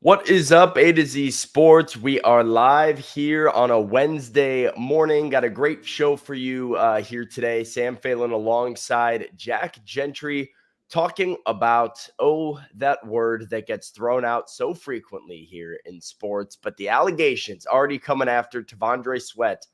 What is up, A to Z Sports? We are live here on a Wednesday morning. Got a great show for you here today. Sam Phelan alongside Jack Gentry talking about, that word that gets thrown out so frequently here in sports. But the allegations already coming after T'Vondre Sweat.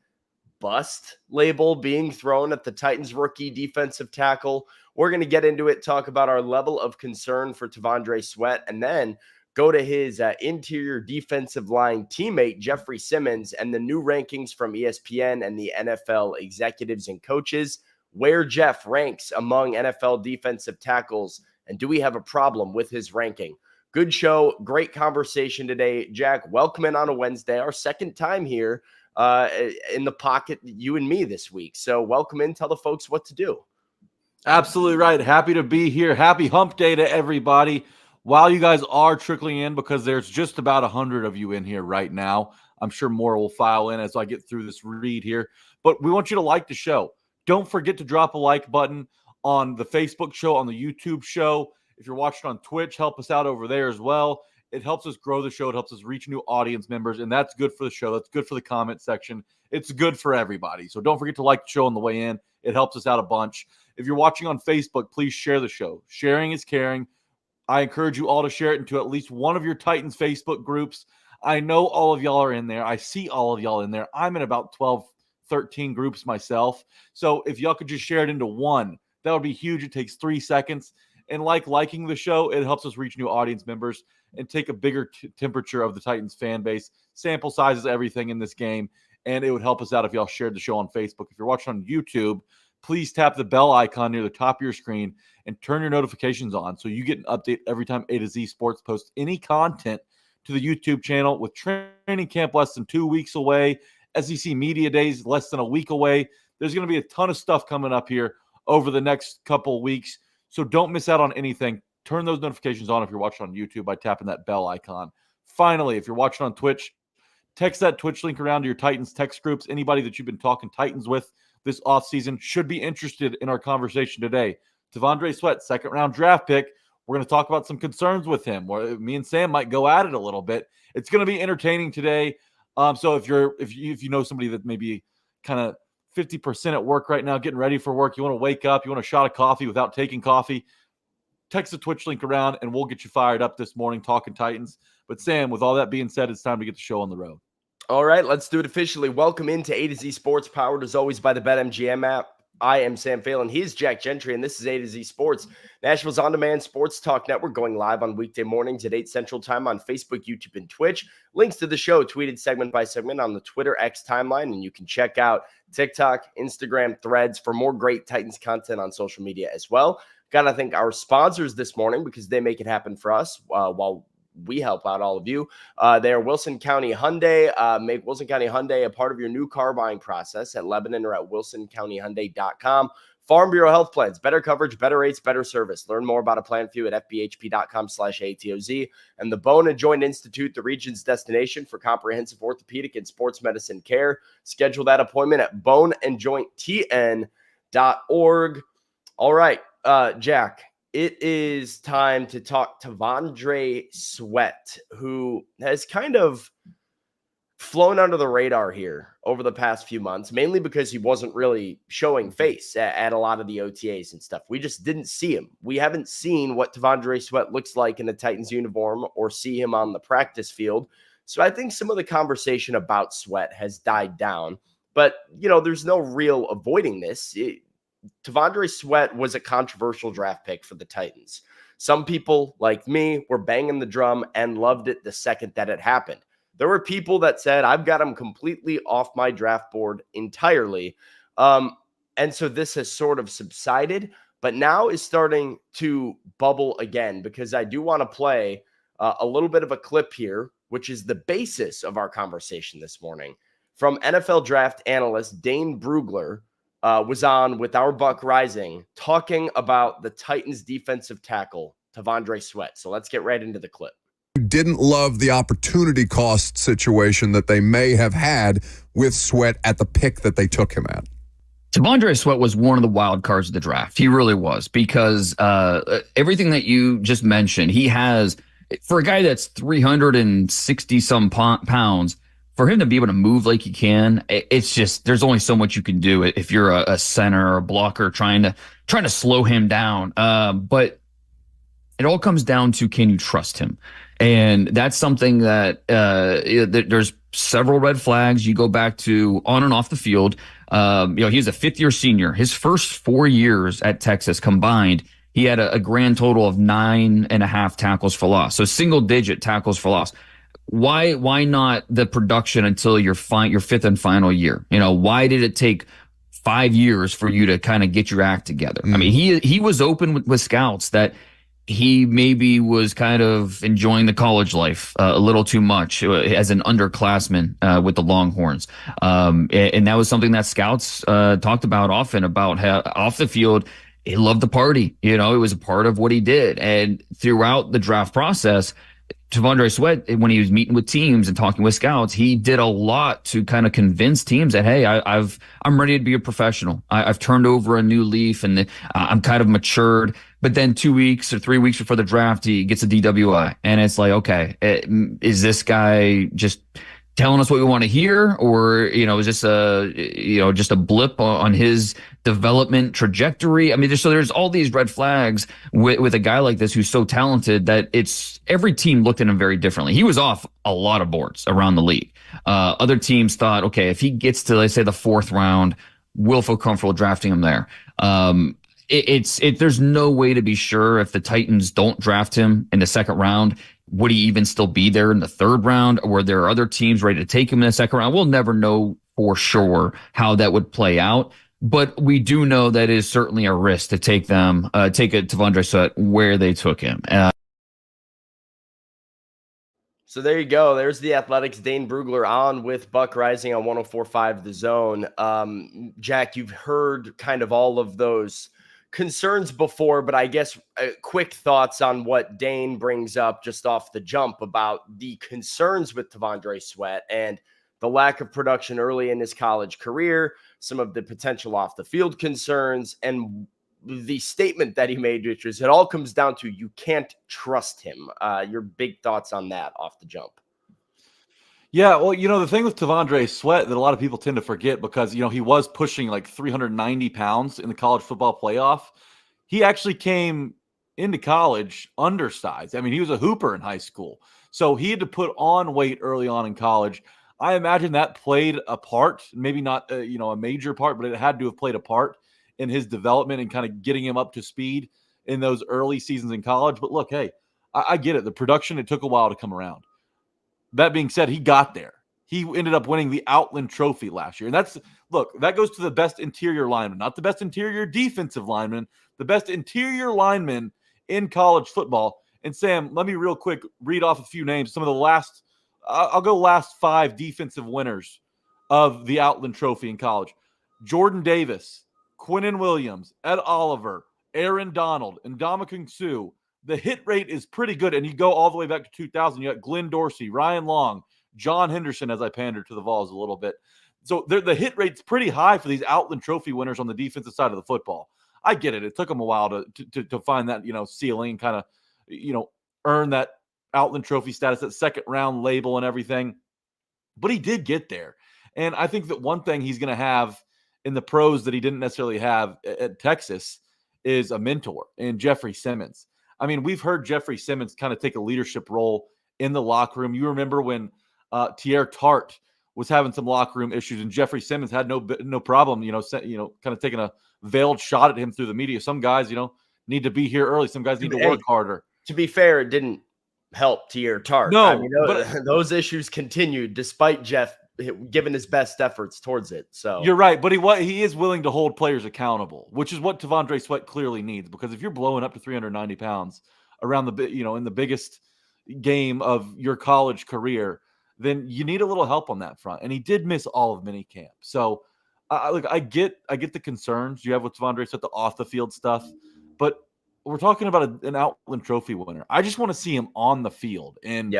Bust label being thrown at the Titans rookie defensive tackle. We're going to get into it, talk about our level of concern for T'Vondre Sweat, and then go to his interior defensive line teammate, Jeffery Simmons, and the new rankings from ESPN and the NFL executives and coaches, where Jeff ranks among NFL defensive tackles, and do we have a problem with his ranking? Good show, great conversation today. Jack, welcome in on a Wednesday, our second time here in the pocket, you and me this week. So welcome in, tell the folks what to do. Absolutely right. Happy to be here. Happy hump day to everybody. While you guys are trickling in, because there's just about 100 of you in here right now, I'm sure more will file in as I get through this read here. But we want you to like the show. Don't forget to drop a like button on the Facebook show, on the YouTube show. If you're watching on Twitch, help us out over there as well. It helps us grow the show. It helps us reach new audience members, and that's good for the show. That's good for the comment section. It's good for everybody. So don't forget to like the show on the way in. It helps us out a bunch. If you're watching on Facebook, please share the show. Sharing is caring. I encourage you all to share it into at least one of your Titans Facebook groups. I know all of y'all are in there. I see all of y'all in there. I'm in about 12, 13 groups myself. So if y'all could just share it into one, that would be huge. It takes 3 seconds. And liking the show, it helps us reach new audience members and take a bigger temperature of the Titans fan base. Sample sizes, everything in this game. And it would help us out if y'all shared the show on Facebook. If you're watching on YouTube, please tap the bell icon near the top of your screen and turn your notifications on so you get an update every time A to Z Sports posts any content to the YouTube channel. With training camp less than 2 weeks away, SEC Media Days less than a week away, there's going to be a ton of stuff coming up here over the next couple of weeks. So don't miss out on anything. Turn those notifications on if you're watching on YouTube by tapping that bell icon. Finally, if you're watching on Twitch, text that Twitch link around to your Titans text groups. Anybody that you've been talking Titans with this offseason should be interested in our conversation today. T'Vondre Sweat, second-round draft pick. We're going to talk about some concerns with him. Me and Sam might go at it a little bit. It's going to be entertaining today. So if you know somebody that maybe kind of 50% at work right now, getting ready for work, you want to wake up, you want a shot of coffee without taking coffee, text the Twitch link around, and we'll get you fired up this morning talking Titans. But Sam, with all that being said, it's time to get the show on the road. All right, let's do it officially. Welcome into A to Z Sports, powered as always by the BetMGM app. I am Sam Phelan. He's Jack Gentry, and this is A to Z Sports, Nashville's on-demand sports talk network, going live on weekday mornings at 8 Central Time on Facebook, YouTube, and Twitch. Links to the show tweeted segment by segment on the Twitter X timeline, and you can check out TikTok, Instagram, Threads for more great Titans content on social media as well. Got to thank our sponsors this morning because they make it happen for us while we help out all of you. They are Wilson County Hyundai. Make Wilson County Hyundai a part of your new car buying process at Lebanon or at wilsoncountyhyundai.com. Farm Bureau Health Plans, better coverage, better rates, better service. Learn more about a plan for you at fbhp.com/ATOZ. And the Bone and Joint Institute, the region's destination for comprehensive orthopedic and sports medicine care. Schedule that appointment at boneandjointtn.org. All right, Jack. It is time to talk to T'Vondre Sweat, who has kind of flown under the radar here over the past few months, mainly because he wasn't really showing face at a lot of the OTAs and stuff. We just didn't see him. We haven't seen what T'Vondre Sweat looks like in a Titans uniform or see him on the practice field. So I think some of the conversation about Sweat has died down. But, there's no real avoiding this. T'Vondre Sweat was a controversial draft pick for the Titans. Some people, like me, were banging the drum and loved it the second that it happened. There were people that said, I've got him completely off my draft board entirely. And so this has sort of subsided, but now is starting to bubble again, because I do want to play a little bit of a clip here, which is the basis of our conversation this morning, from NFL draft analyst Dane Brugler. Was on with Our Buck Rising talking about the Titans defensive tackle, T'Vondre Sweat. So let's get right into the clip. Didn't love the opportunity cost situation that they may have had with Sweat at the pick that they took him at. T'Vondre Sweat was one of the wild cards of the draft. He really was, because everything that you just mentioned, he has For a guy that's 360 some pounds, for him to be able to move like he can, it's just there's only so much you can do if you're a center or a blocker trying to slow him down. But it all comes down to, can you trust him? And that's something that there's several red flags. You go back to on and off the field. He was a fifth-year senior. His first 4 years at Texas combined, he had a grand total of 9.5 tackles for loss. So single-digit tackles for loss. Why not the production until your fifth and final year? Why did it take 5 years for you to kind of get your act together? I mean, he was open with scouts that he maybe was kind of enjoying the college life a little too much as an underclassman with the Longhorns. And that was something that scouts talked about often, about how off the field, he loved the party. It was a part of what he did. And throughout the draft process, T'Vondre Sweat, when he was meeting with teams and talking with scouts, he did a lot to kind of convince teams that, hey, I'm ready to be a professional. I've turned over a new leaf and I'm kind of matured. But then 2 weeks or 3 weeks before the draft, he gets a DWI. And it's like, okay, is this guy just telling us what we want to hear? Or, is this just a blip on his development trajectory? I mean, there's all these red flags with a guy like this who's so talented that every team looked at him very differently. He was off a lot of boards around the league. Other teams thought, okay, if he gets to, let's say, the 4th round, we'll feel comfortable drafting him there. There's no way to be sure if the Titans don't draft him in the 2nd round. Would he even still be there in the 3rd round? Or were there other teams ready to take him in the 2nd round? We'll never know for sure how that would play out. But we do know that it is certainly a risk to take a T'Vondre Sweat where they took him. So there you go. There's the Athletics' Dane Brugler on with Buck Rising on 104.5 The Zone. Jack, you've heard kind of all of those concerns before, but I guess quick thoughts on what Dane brings up just off the jump about the concerns with T'Vondre Sweat and the lack of production early in his college career, some of the potential off the field concerns, and the statement that he made, which is it all comes down to you can't trust him. Your big thoughts on that off the jump. Yeah, well, the thing with T'Vondre Sweat that a lot of people tend to forget, because, he was pushing like 390 pounds in the college football playoff. He actually came into college undersized. I mean, he was a hooper in high school. So he had to put on weight early on in college. I imagine that played a part, maybe not, a major part, but it had to have played a part in his development and kind of getting him up to speed in those early seasons in college. But look, hey, I get it. The production, it took a while to come around. That being said, he got there. He ended up winning the Outland Trophy last year. And that goes to the best interior lineman, not the best interior defensive lineman, the best interior lineman in college football. And Sam, let me real quick read off a few names. Some of the I'll go last 5 defensive winners of the Outland Trophy in college. Jordan Davis, Quinnen Williams, Ed Oliver, Aaron Donald, and Ndamukong Suh. The hit rate is pretty good, and you go all the way back to 2000. You got Glenn Dorsey, Ryan Long, John Henderson, as I pander to the Vols a little bit. So the hit rate's pretty high for these Outland Trophy winners on the defensive side of the football. I get it. It took them a while to find that, ceiling and kind of, earn that Outland Trophy status, that 2nd round label and everything. But he did get there. And I think that one thing he's going to have in the pros that he didn't necessarily have at Texas is a mentor in Jeffery Simmons. I mean, we've heard Jeffery Simmons kind of take a leadership role in the locker room. You remember when Tierre Tart was having some locker room issues, and Jeffery Simmons had no problem, kind of taking a veiled shot at him through the media. Some guys, need to be here early. Some guys need to work harder. To be fair, it didn't help Tierre Tart. No, I mean, those issues continued despite Jeff giving his best efforts towards it. So you're right, but he is willing to hold players accountable, which is what T'Vondre Sweat clearly needs. Because if you're blowing up to 390 pounds around in the biggest game of your college career, then you need a little help on that front. And he did miss all of minicamp. So look, I get the concerns you have with T'Vondre Sweat, the off the field stuff, but we're talking about an Outland Trophy winner. I just want to see him on the field. And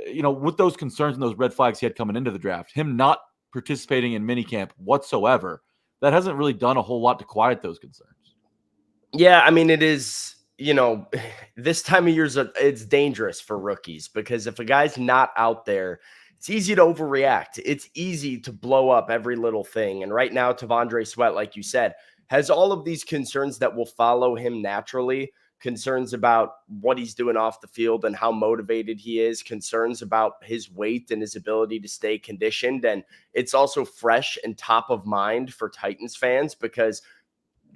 with those concerns and those red flags he had coming into the draft, him not participating in minicamp whatsoever, that hasn't really done a whole lot to quiet those concerns. Yeah, I mean, it is this time of year it's dangerous for rookies because if a guy's not out there, it's easy to overreact. It's easy to blow up every little thing. And right now, T'Vondre Sweat, like you said, has all of these concerns that will follow him naturally. Concerns about what he's doing off the field and how motivated he is, concerns about his weight and his ability to stay conditioned. And it's also fresh and top of mind for Titans fans because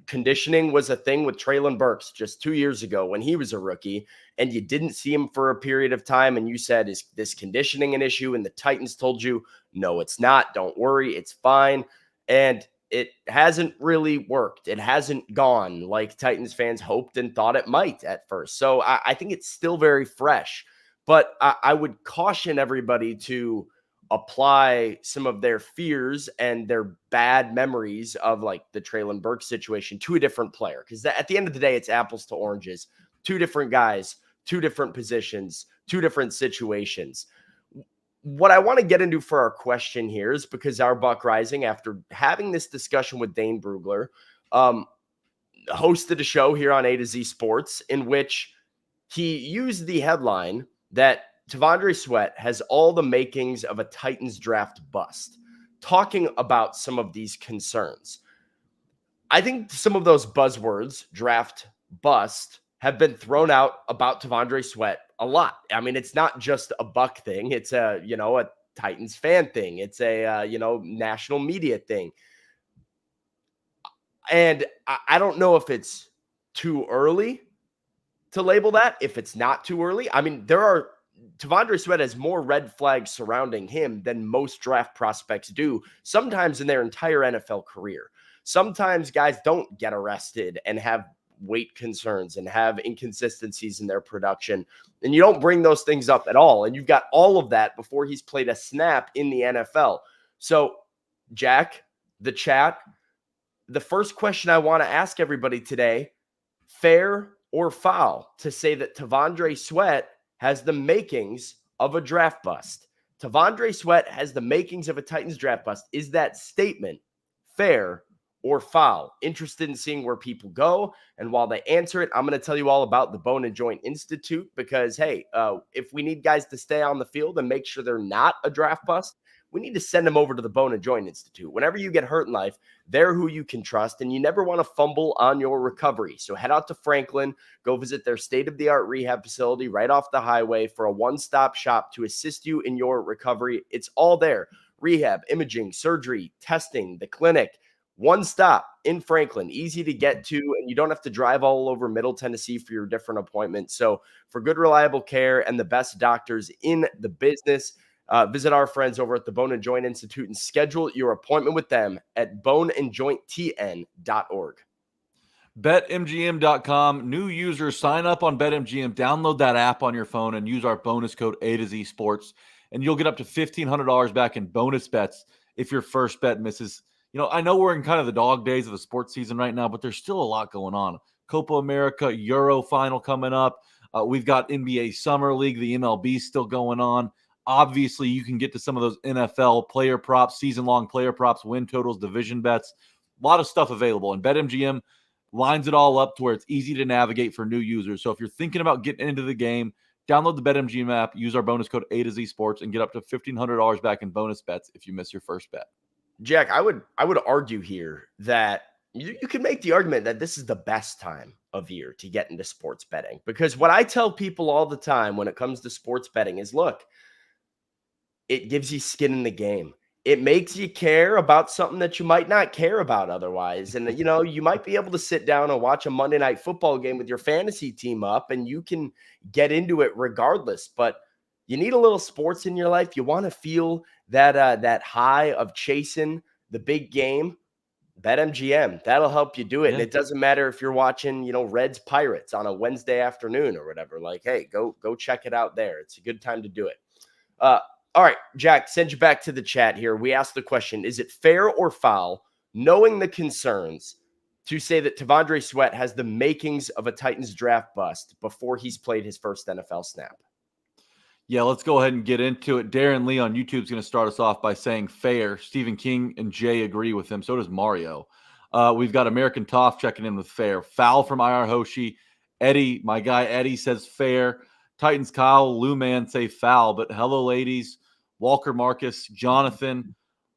conditioning was a thing with Treylon Burks just 2 years ago when he was a rookie, and you didn't see him for a period of time. And you said, is this conditioning an issue? And the Titans told you, no, it's not. Don't worry. It's fine. And it hasn't really worked. It hasn't gone like Titans fans hoped and thought it might at first. So I think it's still very fresh, but I would caution everybody to apply some of their fears and their bad memories of like the Treylon Burks situation to a different player. Because at the end of the day, it's apples to oranges, two different guys, two different positions, two different situations. What I want to get into for our question here is because our Buck Rising, after having this discussion with Dane Brugler, hosted a show here on A to Z Sports in which he used the headline that T'Vondre Sweat has all the makings of a Titans draft bust, talking about some of these concerns. I think some of those buzzwords, draft bust, have been thrown out about T'Vondre Sweat a lot. I mean, it's not just a Buck thing. It's a Titans fan thing. It's a, national media thing. And I don't know if it's too early to label that, if it's not too early. I mean, T'Vondre Sweat has more red flags surrounding him than most draft prospects do, sometimes in their entire NFL career. Sometimes guys don't get arrested and have weight concerns and have inconsistencies in their production. And you don't bring those things up at all. And you've got all of that before he's played a snap in the NFL. So, Jack, the chat, the first question I want to ask everybody today, fair or foul to say that T'Vondre Sweat has the makings of a draft bust? T'Vondre Sweat has the makings of a Titans draft bust. Is that statement fair or foul? Interested in seeing where people go. And while they answer it, I'm going to tell you all about the Bone and Joint Institute because, hey, if we need guys to stay on the field and make sure they're not a draft bust, we need to send them over to the Bone and Joint Institute. Whenever you get hurt in life, they're who you can trust, and you never want to fumble on your recovery. So head out to Franklin, go visit their state-of-the-art rehab facility right off the highway for a one-stop shop to assist you in your recovery. It's all there. Rehab, imaging, surgery, testing, the clinic. One stop in Franklin, easy to get to, and you don't have to drive all over Middle Tennessee for your different appointments. So for good, reliable care and the best doctors in the business, visit our friends over at the Bone and Joint Institute and schedule your appointment with them at boneandjointtn.org. BetMGM.com. New users sign up on BetMGM. Download that app on your phone and use our bonus code A to Z Sports, and you'll get up to $1,500 back in bonus bets if your first bet misses. I know we're in kind of the dog days of the sports season right now, but there's still a lot going on. Copa America, Euro final coming up. We've got NBA Summer League, the MLB still going on. Obviously, you can get to some of those NFL player props, season-long player props, win totals, division bets. A lot of stuff available. And BetMGM lines it all up to where it's easy to navigate for new users. So if you're thinking about getting into the game, download the BetMGM app, use our bonus code A to Z Sports, and get up to $1,500 back in bonus bets if you miss your first bet. Jack, I would argue here that you can make the argument that this is the best time of year to get into sports betting, because what I tell people all the time when it comes to sports betting is, look, it gives you skin in the game. It makes you care about something that you might not care about otherwise. And, you might be able to sit down and watch a Monday Night Football game with your fantasy team up, and you can get into it regardless. But you need a little sports in your life. You want to feel that high of chasing the big game. BetMGM, that'll help you do it. Yeah. And it doesn't matter if you're watching, Reds Pirates on a Wednesday afternoon or whatever. Like, hey, go check it out there. It's a good time to do it. All right, Jack, send you back to the chat here. We asked the question, is it fair or foul, knowing the concerns, to say that T'Vondre Sweat has the makings of a Titans draft bust before he's played his first NFL snap? Yeah, let's go ahead and get into it. Darren Lee on YouTube is going to start us off by saying fair. Stephen King and Jay agree with him. So does Mario. We've got American Toff checking in with fair. Foul from IR Hoshi. Eddie, my guy Eddie says fair. Titans Kyle, Lou Man say foul. But hello, ladies. Walker Marcus, Jonathan,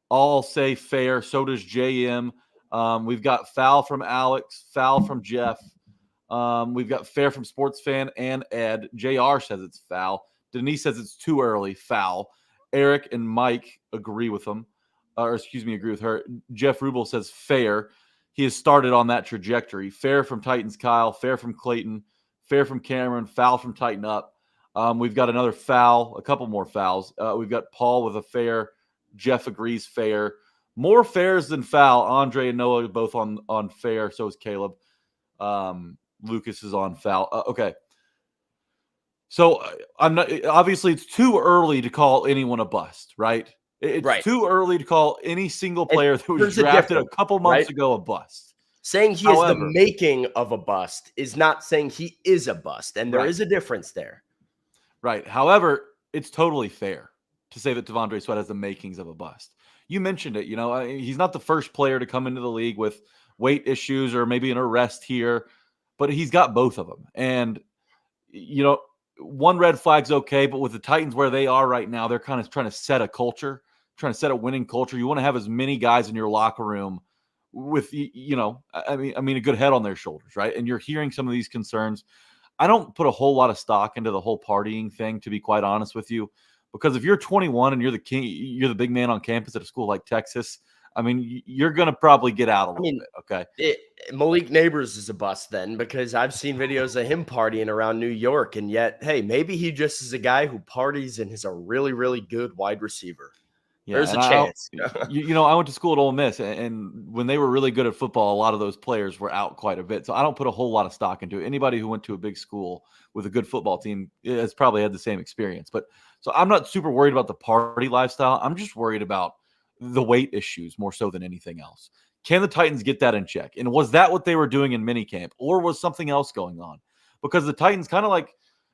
all say fair. So does JM. We've got foul from Alex, foul from Jeff. We've got fair from Sports Fan and Ed. JR says it's foul. Denise says it's too early, foul. Eric and Mike agree with him. Agree with her. Jeff Rubel says fair. He has started on that trajectory. Fair from Titans Kyle, fair from Clayton, fair from Cameron, foul from Tighten Up. We've got another foul, a couple more fouls. We've got Paul with a fair. Jeff agrees fair. More fairs than foul. Andre and Noah both on fair. So is Caleb. Lucas is on foul. Okay. So I'm not. Obviously, it's too early to call anyone a bust, right? It's too early to call any single player that was drafted a couple months ago a bust. Saying he is the making of a bust is not saying he is a bust, and there is a difference there. Right. However, it's totally fair to say that T'Vondre Sweat has the makings of a bust. You mentioned it. He's not the first player to come into the league with weight issues or maybe an arrest here, but he's got both of them. And, one red flag's okay, but with the Titans where they are right now, they're kind of trying to set a culture, trying to set a winning culture. You want to have as many guys in your locker room with, a good head on their shoulders, right? And you're hearing some of these concerns. I don't put a whole lot of stock into the whole partying thing, to be quite honest with you, because if you're 21 and you're the king, you're the big man on campus at a school like Texas, you're going to probably get out a little bit, okay? Malik Neighbors is a bust then, because I've seen videos of him partying around New York, and yet, hey, maybe he just is a guy who parties and is a really, really good wide receiver. Yeah, there's a chance. I went to school at Ole Miss, and when they were really good at football, a lot of those players were out quite a bit. So I don't put a whole lot of stock into it. Anybody who went to a big school with a good football team has probably had the same experience. But so I'm not super worried about the party lifestyle. I'm just worried about the weight issues more so than anything else. Can the Titans get that in check? And was that what they were doing in minicamp, or was something else going on? Because the Titans kind of like,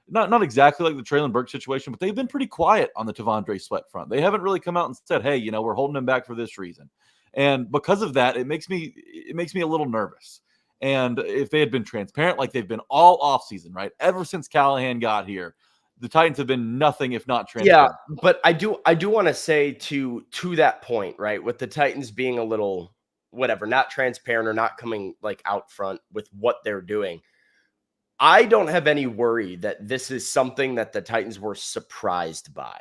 not exactly like the Traylon Burke situation, but they've been pretty quiet on the T'Vondre Sweat front. They haven't really come out and said, hey, we're holding him back for this reason. And because of that, it makes me a little nervous. And if they had been transparent like they've been all offseason, right? Ever since Callahan got here, the Titans have been nothing if not transparent. Yeah, but I do want to say to that point, right, with the Titans being a little not transparent or not coming like out front with what they're doing, I don't have any worry that this is something that the Titans were surprised by.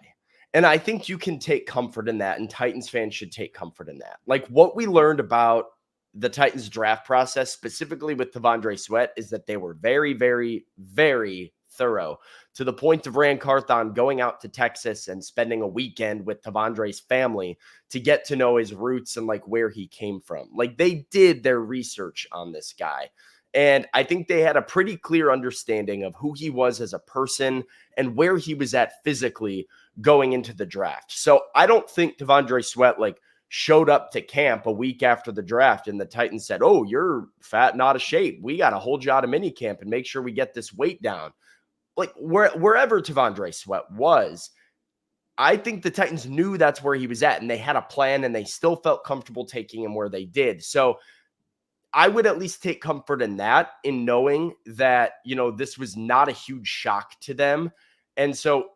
And I think you can take comfort in that, and Titans fans should take comfort in that. Like, what we learned about the Titans draft process, specifically with T'Vondre Sweat, is that they were very, very, very thorough, to the point of Ran Carthon going out to Texas and spending a weekend with T'Vondre's family to get to know his roots and like where he came from. Like, they did their research on this guy. And I think they had a pretty clear understanding of who he was as a person and where he was at physically going into the draft. So I don't think T'Vondre Sweat showed up to camp a week after the draft and the Titans said, oh, you're fat and out of shape. We got to hold you out of minicamp and make sure we get this weight down. Like, wherever T'Vondre Sweat was, I think the Titans knew that's where he was at, and they had a plan, and they still felt comfortable taking him where they did. So I would at least take comfort in that, in knowing that, this was not a huge shock to them. And so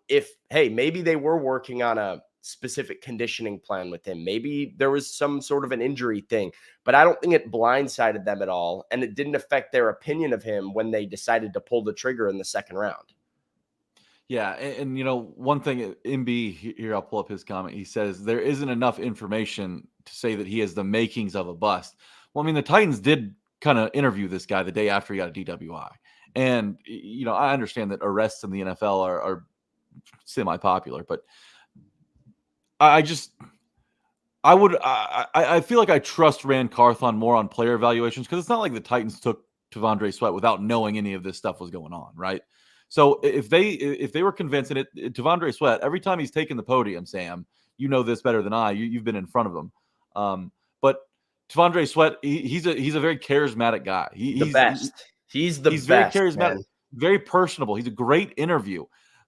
maybe they were working on a specific conditioning plan with him. Maybe there was some sort of an injury thing, but I don't think it blindsided them at all. And it didn't affect their opinion of him when they decided to pull the trigger in the second round. Yeah. And one thing, MB here, I'll pull up his comment. He says there isn't enough information to say that he has the makings of a bust. Well, the Titans did kind of interview this guy the day after he got a DWI. And, I understand that arrests in the NFL are semi-popular, but I feel like I trust Ran Carthon more on player evaluations, because it's not like the Titans took T'Vondre Sweat without knowing any of this stuff was going on, right? So if they were convinced, and T'Vondre Sweat, every time he's taken the podium, Sam, you know this better than I. You've been in front of him, but T'Vondre Sweat, he's a very charismatic guy. He's the best. He's very charismatic, man. Very personable. He's a great interview.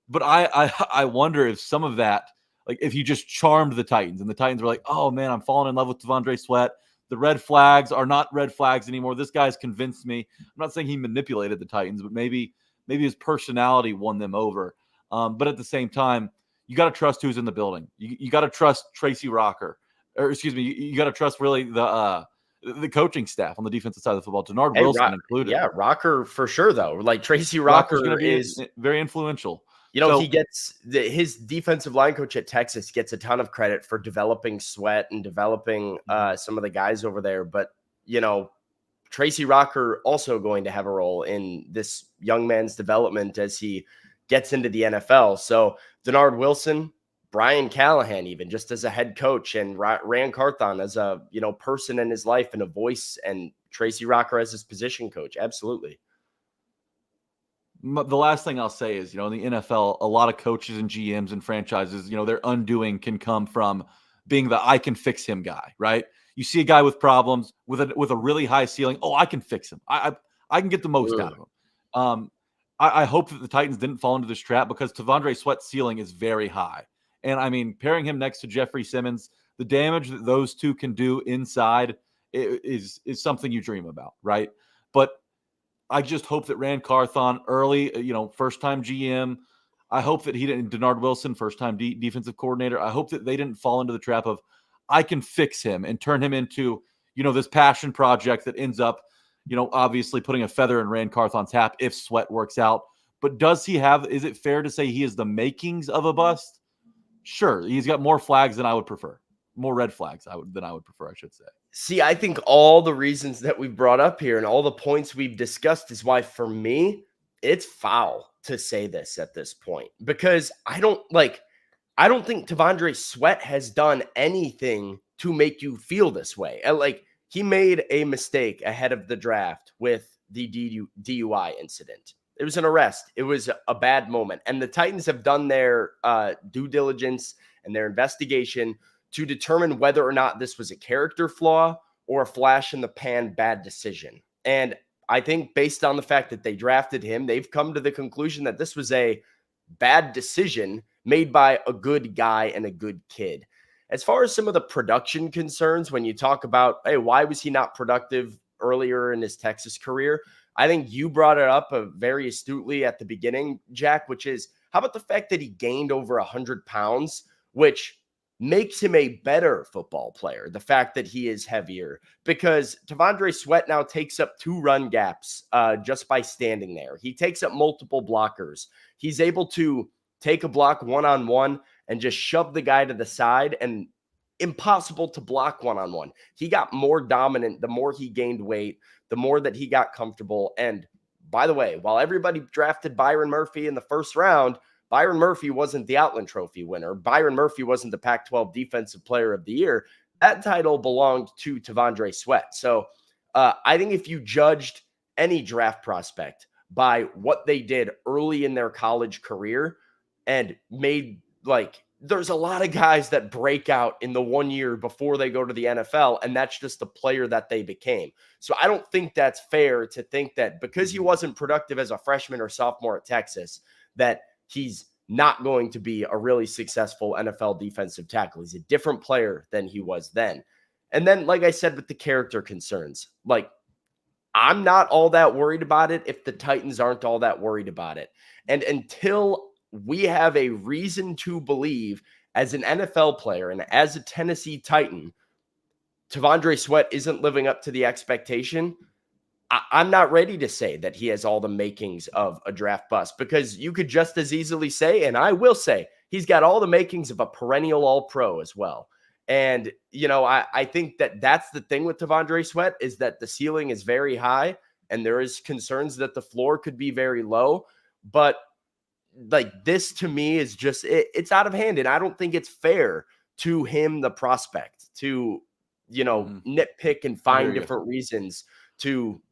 But I wonder if some of that, like if he just charmed the Titans and the Titans were like, oh man, I'm falling in love with T'Vondre Sweat. The red flags are not red flags anymore. This guy's convinced me. I'm not saying he manipulated the Titans, but maybe his personality won them over. But at the same time, you got to trust who's in the building. You got to trust Tracy Rocker, or excuse me, you got to trust really the coaching staff on the defensive side of the football, Denard Wilson included. Yeah, Rocker for sure, though. Like Tracy Rocker's Rocker going to be is very influential. he gets his defensive line coach at Texas gets a ton of credit for developing Sweat and developing some of the guys over there. But, Tracy Rocker also going to have a role in this young man's development as he gets into the NFL. So Denard Wilson, Brian Callahan, even just as a head coach, and Rand Carthon as a person in his life and a voice, and Tracy Rocker as his position coach. Absolutely. The last thing I'll say is, in the NFL, a lot of coaches and GMs and franchises, their undoing can come from being the I can fix him guy, right? You see a guy with problems with a really high ceiling. Oh, I can fix him. I can get the most out of him. I hope that the Titans didn't fall into this trap, because T'Vondre Sweat's ceiling is very high. And I mean, pairing him next to Jeffery Simmons, the damage that those two can do inside is something you dream about, right? But I just hope that Rand Carthon early, first-time GM, I hope that he didn't, Denard Wilson, first-time defensive coordinator, I hope that they didn't fall into the trap of, I can fix him and turn him into, this passion project that ends up, obviously putting a feather in Rand Carthon's hat if Sweat works out. But is it fair to say he is the makings of a bust? Sure. He's got more flags than I would prefer. More red flags than I would prefer, I should say. See, I think all the reasons that we've brought up here and all the points we've discussed is why, for me, it's foul to say this at this point, because I don't think T'Vondre Sweat has done anything to make you feel this way. He made a mistake ahead of the draft with the DUI incident. It was an arrest. It was a bad moment. And the Titans have done their due diligence and their investigation to determine whether or not this was a character flaw or a flash in the pan bad decision. And I think based on the fact that they drafted him, they've come to the conclusion that this was a bad decision made by a good guy and a good kid. As far as some of the production concerns, when you talk about, hey, why was he not productive earlier in his Texas career? I think you brought it up very astutely at the beginning, Jack, which is, how about the fact that he gained over 100 pounds, which makes him a better football player, the fact that he is heavier, because T'Vondre Sweat now takes up 2 run gaps just by standing there. He takes up multiple blockers. He's able to take a block one-on-one and just shove the guy to the side, and impossible to block one-on-one. He got more dominant the more he gained weight, the more that he got comfortable. And by the way, while everybody drafted Byron Murphy in the first round, Byron Murphy wasn't the Outland Trophy winner. Byron Murphy wasn't the Pac-12 Defensive Player of the Year. That title belonged to T'Vondre Sweat. So I think if you judged any draft prospect by what they did early in their college career and made, there's a lot of guys that break out in the 1 year before they go to the NFL, and that's just the player that they became. So I don't think that's fair to think that because he wasn't productive as a freshman or sophomore at Texas, that he's not going to be a really successful NFL defensive tackle. He's a different player than he was then. And then, like I said, with the character concerns, I'm not all that worried about it if the Titans aren't all that worried about it. And until we have a reason to believe as an NFL player and as a Tennessee Titan, T'Vondre Sweat isn't living up to the expectation, I'm not ready to say that he has all the makings of a draft bust, because you could just as easily say, and I will say, he's got all the makings of a perennial All-Pro as well. And, I think that that's the thing with T'Vondre Sweat, is that the ceiling is very high and there is concerns that the floor could be very low. But this to me is just, it's out of hand. And I don't think it's fair to him, the prospect, to, nitpick and find different reasons to,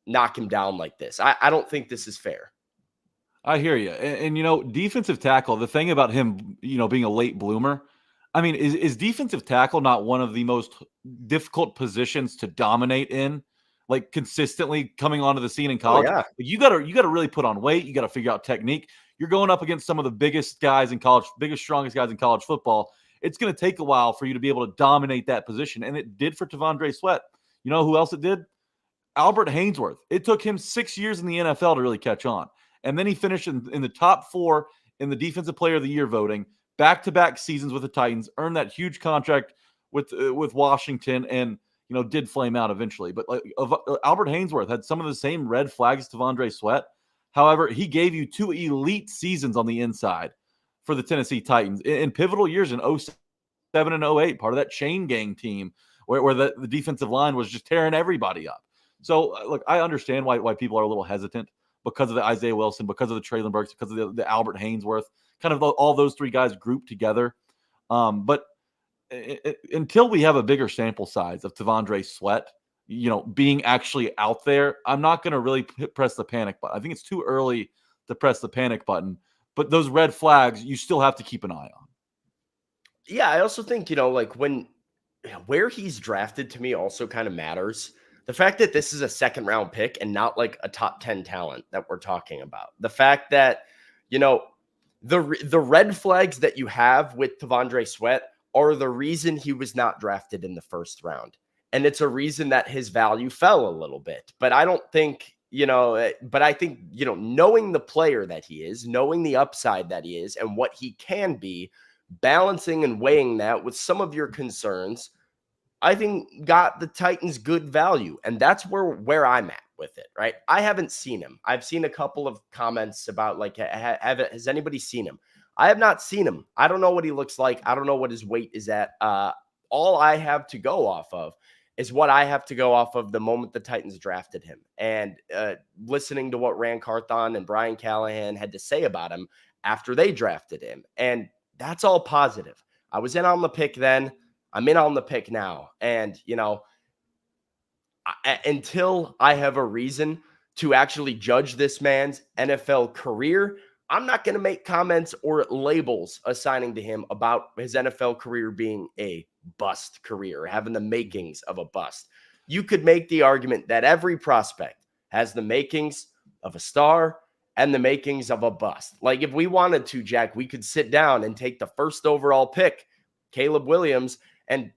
knock him down like this. I don't think this is fair. I hear you. And defensive tackle, the thing about him, being a late bloomer, I mean, is defensive tackle not one of the most difficult positions to dominate in? Consistently coming onto the scene in college. Oh, yeah. You gotta really put on weight. You got to figure out technique. You're going up against some of the biggest guys in college, strongest guys in college football. it's going to take a while for you to be able to dominate that position. And it did for T'Vondre Sweat. You know who else it did? Albert Haynesworth. It took him 6 years in the NFL to really catch on. And then he finished in the top 4 in the Defensive Player of the Year voting, back-to-back seasons with the Titans, earned that huge contract with Washington, and did flame out eventually. But Albert Haynesworth had some of the same red flags as T'Vondre Sweat. However, he gave you 2 elite seasons on the inside for the Tennessee Titans in pivotal years in 07 and 08, part of that chain gang team where the defensive line was just tearing everybody up. So, look, I understand why people are a little hesitant because of the Isaiah Wilson, because of the Treylon Burks, because of the Albert Haynesworth, kind of all those 3 guys grouped together. But until we have a bigger sample size of T'Vondre Sweat, being actually out there, I'm not going to really press the panic button. I think it's too early to press the panic button. But those red flags, you still have to keep an eye on. Yeah, I also think, where he's drafted to me also kind of matters. The fact that this is a second round pick and not like a top 10 talent that we're talking about. The fact that, the red flags that you have with T'Vondre Sweat are the reason he was not drafted in the first round. And it's a reason that his value fell a little bit. But I don't think, I think, knowing the player that he is, knowing the upside that he is and what he can be, balancing and weighing that with some of your concerns, I think got the Titans good value. And that's where I'm at with it, right? I haven't seen him. I've seen a couple of comments about has anybody seen him? I have not seen him. I don't know what he looks like. I don't know what his weight is at. All I have to go off of is what I have to go off of the moment the Titans drafted him. And listening to what Rand Carthon and Brian Callahan had to say about him after they drafted him. And that's all positive. I was in on the pick then. I'm in on the pick now. And, until I have a reason to actually judge this man's NFL career, I'm not going to make comments or labels assigning to him about his NFL career being a bust career, having the makings of a bust. You could make the argument that every prospect has the makings of a star and the makings of a bust. Like if we wanted to, Jack, we could sit down and take the first overall pick, Caleb Williams, and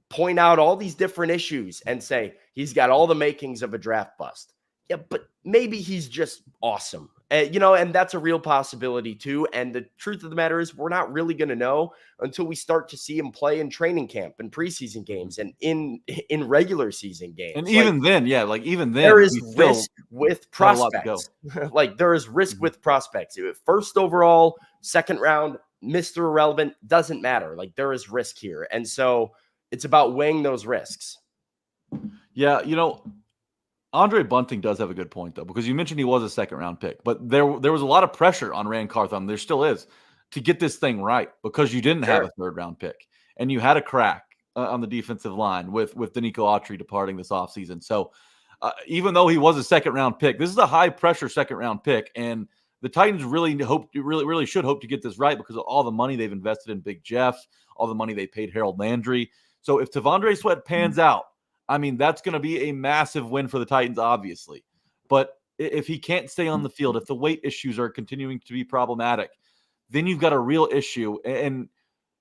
point out all these different issues and say he's got all the makings of a draft bust. Yeah, but maybe he's just awesome. And that's a real possibility too. And the truth of the matter is we're not really going to know until we start to see him play in training camp and preseason games and in regular season games. And even then, there is risk with prospects. There is risk with prospects. First overall, second round, Mr. Irrelevant, doesn't matter. There is risk here. And so it's about weighing those risks. Yeah, Andre Bunting does have a good point, though, because you mentioned he was a second-round pick. But there was a lot of pressure on Rand Carthon, there still is, to get this thing right because you didn't have a third-round pick. And you had a crack on the defensive line with Danico Autry departing this offseason. So even though he was a second-round pick, this is a high-pressure second-round pick. And the Titans really should hope to get this right because of all the money they've invested in Big Jeff, all the money they paid Harold Landry. So if T'Vondre Sweat pans out, that's going to be a massive win for the Titans, obviously. But if he can't stay on the field, if the weight issues are continuing to be problematic, then you've got a real issue. And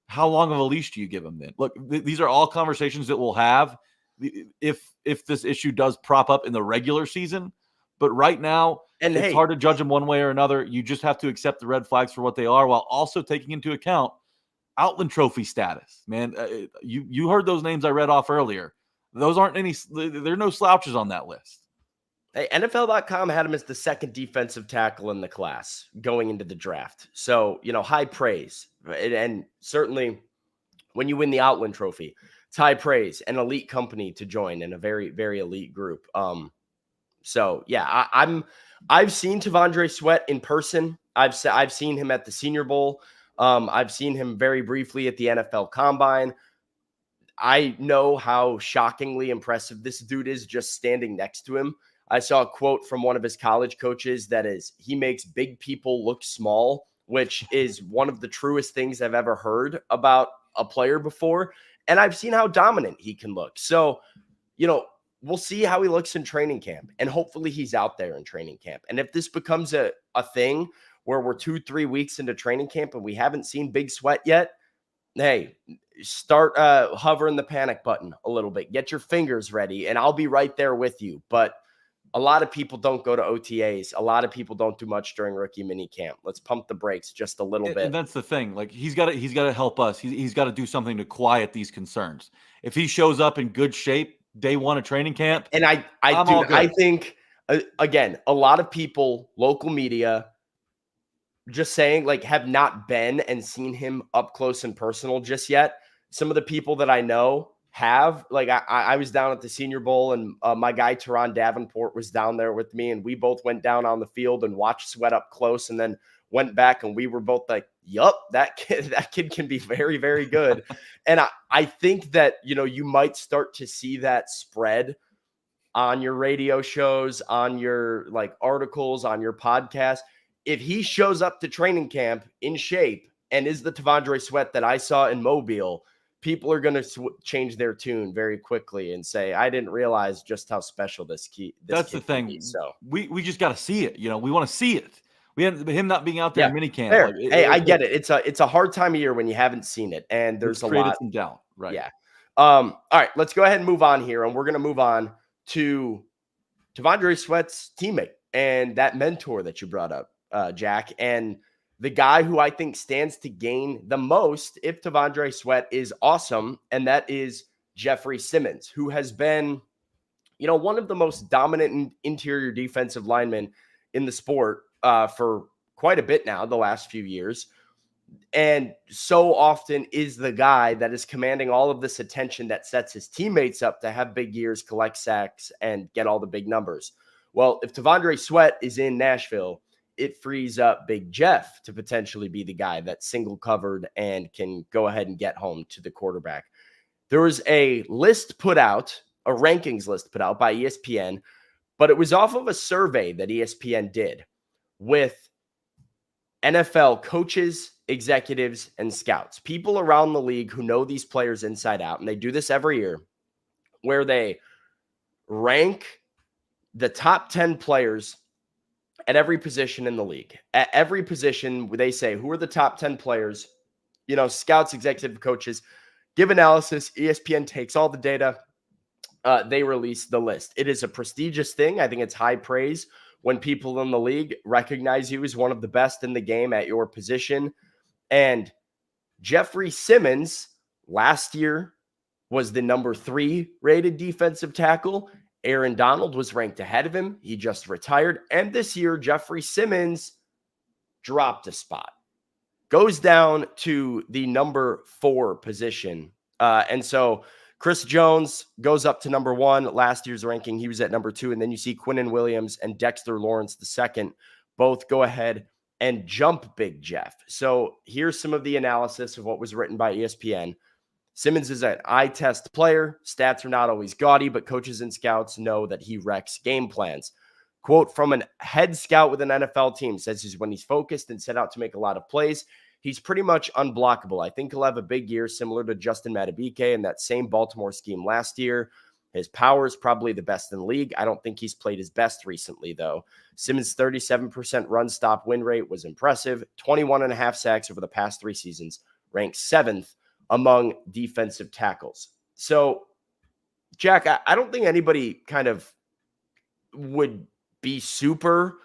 how long of a leash do you give him then? Look, these are all conversations that we'll have if this issue does prop up in the regular season. But right now, it's hard to judge him one way or another. You just have to accept the red flags for what they are while also taking into account Outland Trophy status. Man, you heard those names I read off earlier. Those aren't there are no slouches on that list. Hey, NFL.com had him as the second defensive tackle in the class going into the draft. So, high praise. And certainly when you win the Outland Trophy, it's high praise, an elite company to join in a very, very elite group. So yeah, I've seen T'Vondre Sweat in person. I've seen him at the Senior Bowl. I've seen him very briefly at the NFL Combine. I know how shockingly impressive this dude is just standing next to him. I saw a quote from one of his college coaches that is, he makes big people look small, which is one of the truest things I've ever heard about a player before. And I've seen how dominant he can look. So, we'll see how he looks in training camp. And hopefully he's out there in training camp. And if this becomes a thing where we're 2-3 weeks into training camp and we haven't seen Big Sweat yet, hey, start hovering the panic button a little bit. Get your fingers ready, and I'll be right there with you. But a lot of people don't go to OTAs. A lot of people don't do much during rookie mini camp. Let's pump the brakes just a little bit. And that's the thing. Like he's got to help us. He's got to do something to quiet these concerns. If he shows up in good shape day one of training camp, and I think again, a lot of people, local media, just saying like have not been and seen him up close and personal just yet. Some of the people that I know have, like I was down at the Senior Bowl, and my guy Teron Davenport was down there with me, and we both went down on the field and watched Sweat up close, and then went back, and we were both like, yup, that kid can be very, very good. And I think that, you might start to see that spread on your radio shows, on your like articles, on your podcast. If he shows up to training camp in shape and is the T'Vondre Sweat that I saw in Mobile, people are going to change their tune very quickly and say, I didn't realize just how special this That's the thing. Be. So we just got to see it. We want to see it. We had him not being out there in minicamp. Like, I get it. It's a hard time of year when you haven't seen it, and there's a lot. Some doubt, right? Yeah. All right, let's go ahead and move on here, and we're going to move on to T'Vondre Sweat's teammate and that mentor that you brought up, Jack, and the guy who I think stands to gain the most if T'Vondre Sweat is awesome, and that is Jeffery Simmons, who has been, one of the most dominant interior defensive linemen in the sport for quite a bit now, the last few years. And so often is the guy that is commanding all of this attention that sets his teammates up to have big years, collect sacks, and get all the big numbers. Well, if T'Vondre Sweat is in Nashville, it frees up Big Jeff to potentially be the guy that's single covered and can go ahead and get home to the quarterback. There was a list put out, a rankings list put out by ESPN, but it was off of a survey that ESPN did with NFL coaches, executives, and scouts, people around the league who know these players inside out. And they do this every year where they rank the top 10 players at every position in the league. At every position, they say, who are the top 10 players? Scouts, executive coaches, give analysis. ESPN takes all the data. They release the list. It is a prestigious thing. I think it's high praise when people in the league recognize you as one of the best in the game at your position. And Jeffery Simmons last year was the number 3 rated defensive tackle. Aaron Donald was ranked ahead of him. He just retired. And this year, Jeffery Simmons dropped a spot, goes down to the number 4 position. And so Chris Jones goes up to number 1. Last year's ranking, he was at number 2. And then you see Quinnen Williams and Dexter Lawrence II both go ahead and jump Big Jeff. So here's some of the analysis of what was written by ESPN. Simmons is an eye test player. Stats are not always gaudy, but coaches and scouts know that he wrecks game plans. Quote from a head scout with an NFL team says he's when he's focused and set out to make a lot of plays, he's pretty much unblockable. I think he'll have a big year similar to Justin Madubuike in that same Baltimore scheme last year. His power is probably the best in the league. I don't think he's played his best recently, though. Simmons' 37% run-stop win rate was impressive. 21.5 sacks over the past 3 seasons, ranked 7th among defensive tackles. So, Jack, I don't think anybody kind of would be super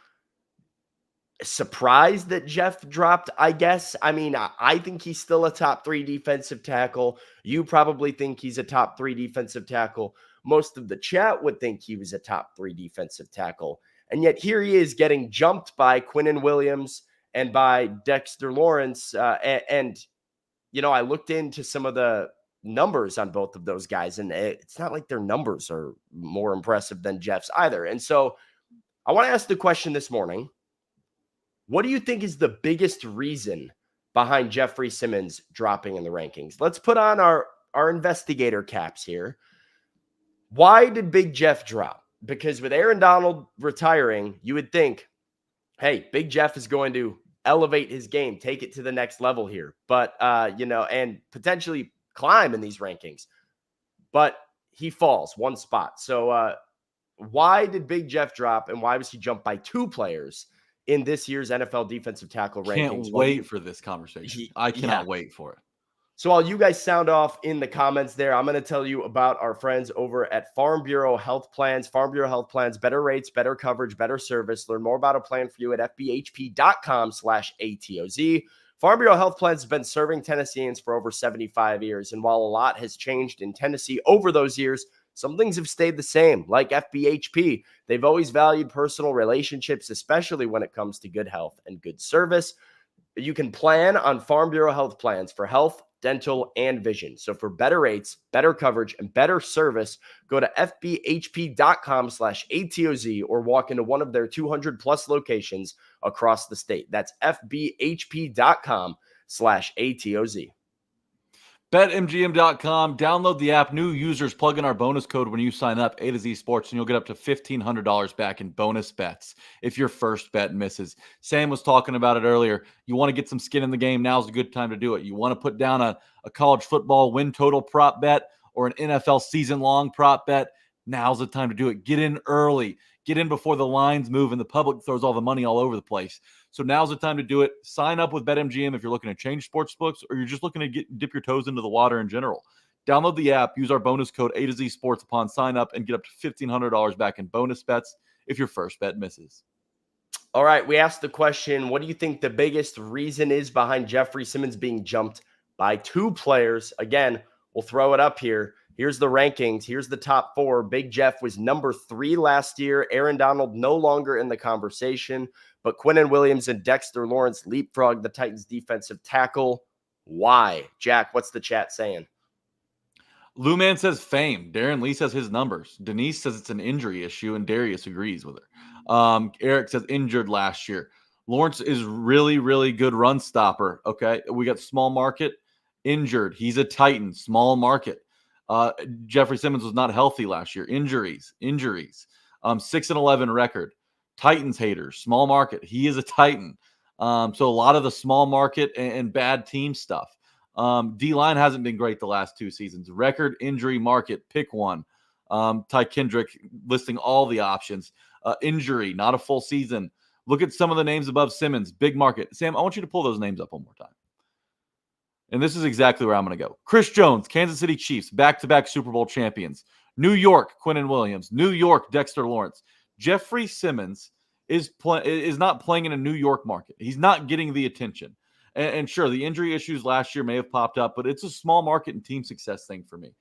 surprised that Jeff dropped, I guess. I mean, I think he's still a top 3 defensive tackle. You probably think he's a top 3 defensive tackle. Most of the chat would think he was a top 3 defensive tackle. And yet here he is getting jumped by Quinnen Williams and by Dexter Lawrence. I looked into some of the numbers on both of those guys, and it's not like their numbers are more impressive than Jeff's either. And so I want to ask the question this morning. What do you think is the biggest reason behind Jeffery Simmons dropping in the rankings? Let's put on our investigator caps here. Why did Big Jeff drop? Because with Aaron Donald retiring, you would think, hey, Big Jeff is going to elevate his game, take it to the next level here, but, and potentially climb in these rankings. But he falls 1 spot. So why did Big Jeff drop, and why was he jumped by 2 players in this year's NFL defensive tackle rankings? Can't wait for this conversation. I cannot wait for it. So while you guys sound off in the comments there, I'm going to tell you about our friends over at Farm Bureau Health Plans. Farm Bureau Health Plans, better rates, better coverage, better service. Learn more about a plan for you at fbhp.com/ATOZ. Farm Bureau Health Plans has been serving Tennesseans for over 75 years. And while a lot has changed in Tennessee over those years, some things have stayed the same, like FBHP. They've always valued personal relationships, especially when it comes to good health and good service. You can plan on Farm Bureau Health Plans for health, dental, and vision. So for better rates, better coverage, and better service, go to fbhp.com/ATOZ or walk into one of their 200 plus locations across the state. That's fbhp.com/ATOZ. BetMGM.com. Download the app. New users plug in our bonus code when you sign up, A to Z Sports, and you'll get up to $1,500 back in bonus bets if your first bet misses. Sam was talking about it earlier. You want to get some skin in the game, now's a good time to do it. You want to put down a college football win total prop bet or an NFL season-long prop bet, now's the time to do it. Get in early. Get in before the lines move and the public throws all the money all over the place. So now's the time to do it. Sign up with BetMGM if you're looking to change sports books or you're just looking to dip your toes into the water in general. Download the app, use our bonus code A to Z Sports upon sign up, and get up to $1,500 back in bonus bets if your first bet misses. All right, we asked the question, what do you think the biggest reason is behind Jeffery Simmons being jumped by two players? Again, we'll throw it up here. Here's the rankings. Here's the top four. Big Jeff was number 3 last year. Aaron Donald no longer in the conversation, but Quinnen Williams and Dexter Lawrence leapfrog the Titans defensive tackle. Why? Jack, what's the chat saying? Lou Man says fame. Darren Lee says his numbers. Denise says it's an injury issue, and Darius agrees with her. Eric says injured last year. Lawrence is really, really good run stopper. Okay, we got small market, injured. He's a Titan, small market. Jeffery Simmons was not healthy last year. Injuries. 6-11 record. Titans haters, small market. He is a Titan. So a lot of the small market and bad team stuff. D-line hasn't been great the last 2 seasons. Record, injury, market, pick one. Ty Kendrick listing all the options. Injury, not a full season. Look at some of the names above Simmons. Big market. Sam, I want you to pull those names up one more time. And this is exactly where I'm going to go. Chris Jones, Kansas City Chiefs, back-to-back Super Bowl champions. New York, Quinnen Williams. New York, Dexter Lawrence. Jeffery Simmons is not playing in a New York market. He's not getting the attention. And sure, the injury issues last year may have popped up, but it's a small market and team success thing for me.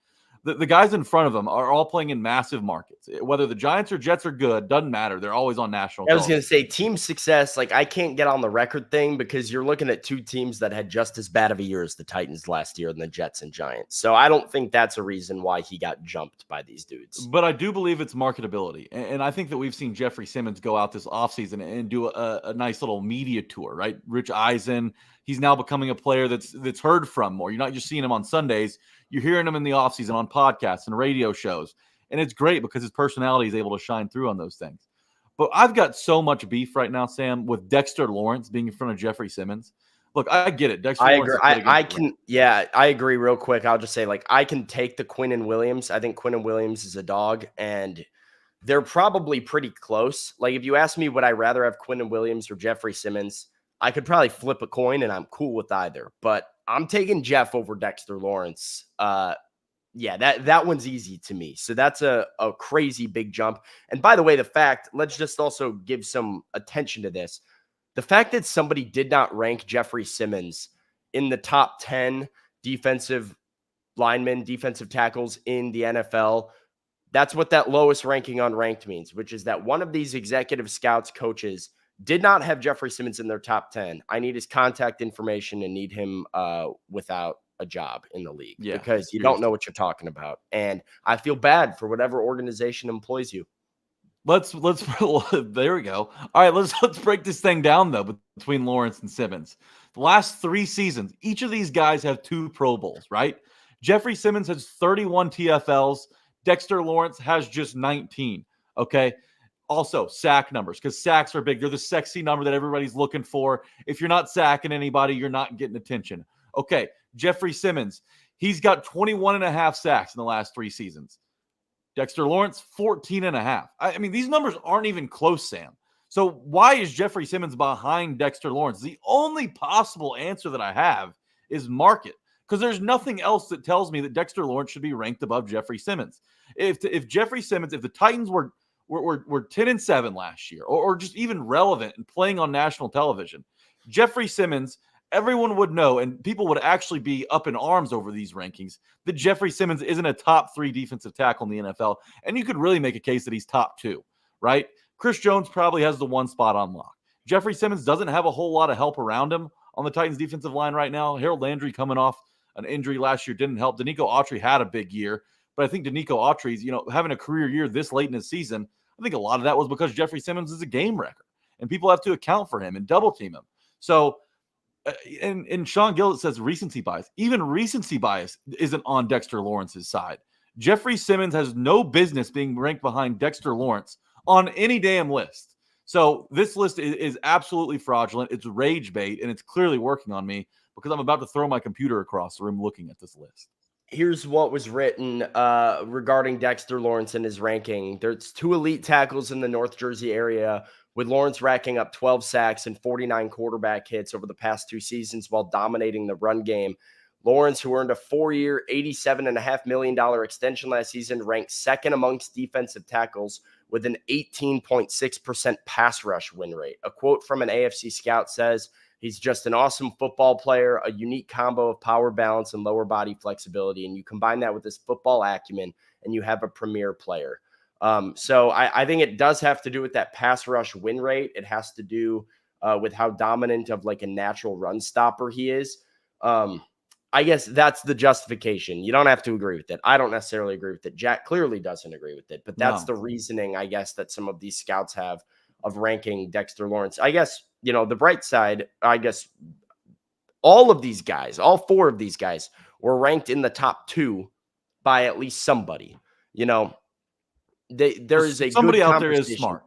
The guys in front of them are all playing in massive markets. Whether the Giants or Jets are good, doesn't matter. They're always on national. I was going to say team success. Like, I can't get on the record thing because you're looking at 2 teams that had just as bad of a year as the Titans last year than the Jets and Giants. So I don't think that's a reason why he got jumped by these dudes. But I do believe it's marketability. And I think that we've seen Jeffery Simmons go out this offseason and do a nice little media tour, right? Rich Eisen, he's now becoming a player that's heard from more. You're not just seeing him on Sundays. You're hearing him in the offseason on podcasts and radio shows. And it's great because his personality is able to shine through on those things. But I've got so much beef right now, Sam, with Dexter Lawrence being in front of Jeffery Simmons. Look, I get it. Dexter Lawrence I agree real quick. I'll just say, like, I can take the Quinnen Williams. I think Quinnen Williams is a dog, and they're probably pretty close. Like, if you ask me, would I rather have Quinnen Williams or Jeffery Simmons, I could probably flip a coin, and I'm cool with either. But I'm taking Jeff over Dexter Lawrence. Yeah, that one's easy to me. So that's a crazy big jump. And by the way, let's just also give some attention to this. The fact that somebody did not rank Jeffery Simmons in the top 10 defensive linemen, defensive tackles in the NFL, that's what that lowest ranking unranked means, which is that one of these executive scouts, coaches, did not have Jeffery Simmons in their top 10. I need his contact information and need him without a job in the league because you don't know what you're talking about. And I feel bad for whatever organization employs you. Let's there we go. All right, let's break this thing down though between Lawrence and Simmons. The last 3 seasons, each of these guys have 2 Pro Bowls, right? Jeffery Simmons has 31 TFLs. Dexter Lawrence has just 19. Okay. Also, sack numbers, because sacks are big. They're the sexy number that everybody's looking for. If you're not sacking anybody, you're not getting attention. Okay, Jeffery Simmons, he's got 21.5 sacks in the last 3 seasons. Dexter Lawrence, 14.5. I mean, these numbers aren't even close, Sam. So why is Jeffery Simmons behind Dexter Lawrence? The only possible answer that I have is market, because there's nothing else that tells me that Dexter Lawrence should be ranked above Jeffery Simmons. If Jeffery Simmons, if the Titans were 10-7 last year, or just even relevant and playing on national television, Jeffery Simmons, everyone would know, and people would actually be up in arms over these rankings, that Jeffery Simmons isn't a top 3 defensive tackle in the NFL. And you could really make a case that he's top 2, right? Chris Jones probably has the 1 spot on lock. Jeffery Simmons doesn't have a whole lot of help around him on the Titans defensive line right now. Harold Landry coming off an injury last year didn't help. Danico Autry had a big year, but I think Danico Autry's, having a career year this late in his season, I think a lot of that was because Jeffery Simmons is a game wrecker, and people have to account for him and double team him. So, and Sean Gillett says recency bias. Even recency bias isn't on Dexter Lawrence's side. Jeffery Simmons has no business being ranked behind Dexter Lawrence on any damn list. So this list is absolutely fraudulent. It's rage bait, and it's clearly working on me because I'm about to throw my computer across the room looking at this list. Here's what was written regarding Dexter Lawrence and his ranking. There's 2 elite tackles in the North Jersey area, with Lawrence racking up 12 sacks and 49 quarterback hits over the past 2 seasons while dominating the run game. Lawrence, who earned a 4-year, $87.5 million extension last season, ranked second amongst defensive tackles with an 18.6% pass rush win rate. A quote from an AFC scout says, "He's just an awesome football player, a unique combo of power balance and lower body flexibility. And you combine that with his football acumen, and you have a premier player." So I think it does have to do with that pass rush win rate. It has to do with how dominant of like a natural run stopper he is. I guess that's the justification. You don't have to agree with it. I don't necessarily agree with it. Jack clearly doesn't agree with it, but that's the reasoning, I guess, that some of these scouts have of ranking Dexter Lawrence. I guess, the bright side, I guess all of these guys, all 4 of these guys were ranked in the top 2 by at least somebody. There is a somebody good out there is smart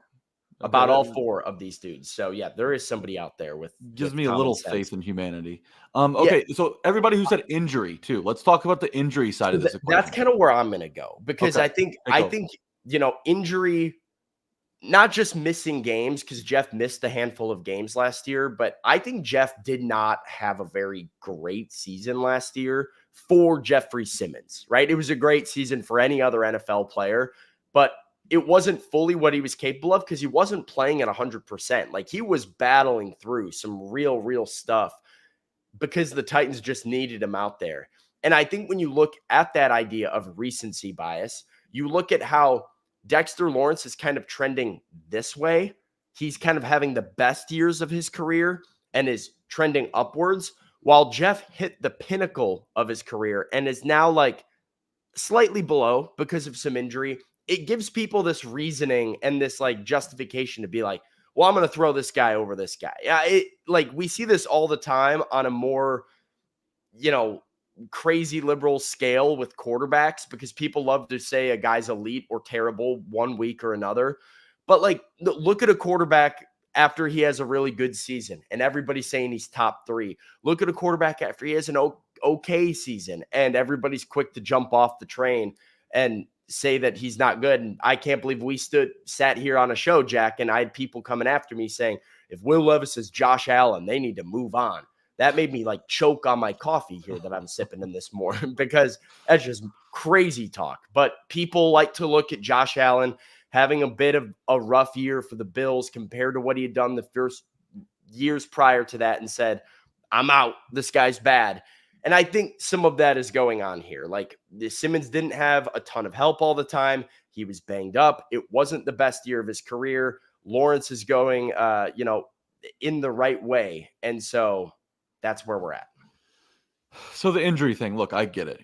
about all 4 of these dudes. So yeah, there is somebody out there with gives me a little faith in humanity. Okay, so everybody who said injury too. Let's talk about the injury side of this equation. That's kind of where I'm going to go because I think injury, not just missing games, because Jeff missed a handful of games last year, but I think Jeff did not have a very great season last year for Jeffery Simmons, right? It was a great season for any other NFL player, but it wasn't fully what he was capable of because he wasn't playing at 100%. Like he was battling through some real stuff because the Titans just needed him out there. And I think when you look at that idea of recency bias, you look at how Dexter Lawrence is kind of trending this way. He's kind of having the best years of his career and is trending upwards, while Jeff hit the pinnacle of his career and is now like slightly below because of some injury. It gives people this reasoning and this like justification to be like, well, I'm going to throw this guy over this guy. Yeah, like we see this all the time on a more, crazy liberal scale with quarterbacks because people love to say a guy's elite or terrible one week or another. But like, look at a quarterback after he has a really good season and everybody's saying he's top 3. Look at a quarterback after he has an okay season and everybody's quick to jump off the train and say that he's not good. And I can't believe we sat here on a show, Jack, and I had people coming after me saying, if Will Levis is Josh Allen, they need to move on. That made me like choke on my coffee here that I'm sipping in this morning because that's just crazy talk. But people like to look at Josh Allen having a bit of a rough year for the Bills compared to what he had done the first years prior to that and said, I'm out. This guy's bad. And I think some of that is going on here. Like Simmons didn't have a ton of help all the time. He was banged up. It wasn't the best year of his career. Lawrence is going, in the right way. And so that's where we're at. So the injury thing, look, I get it.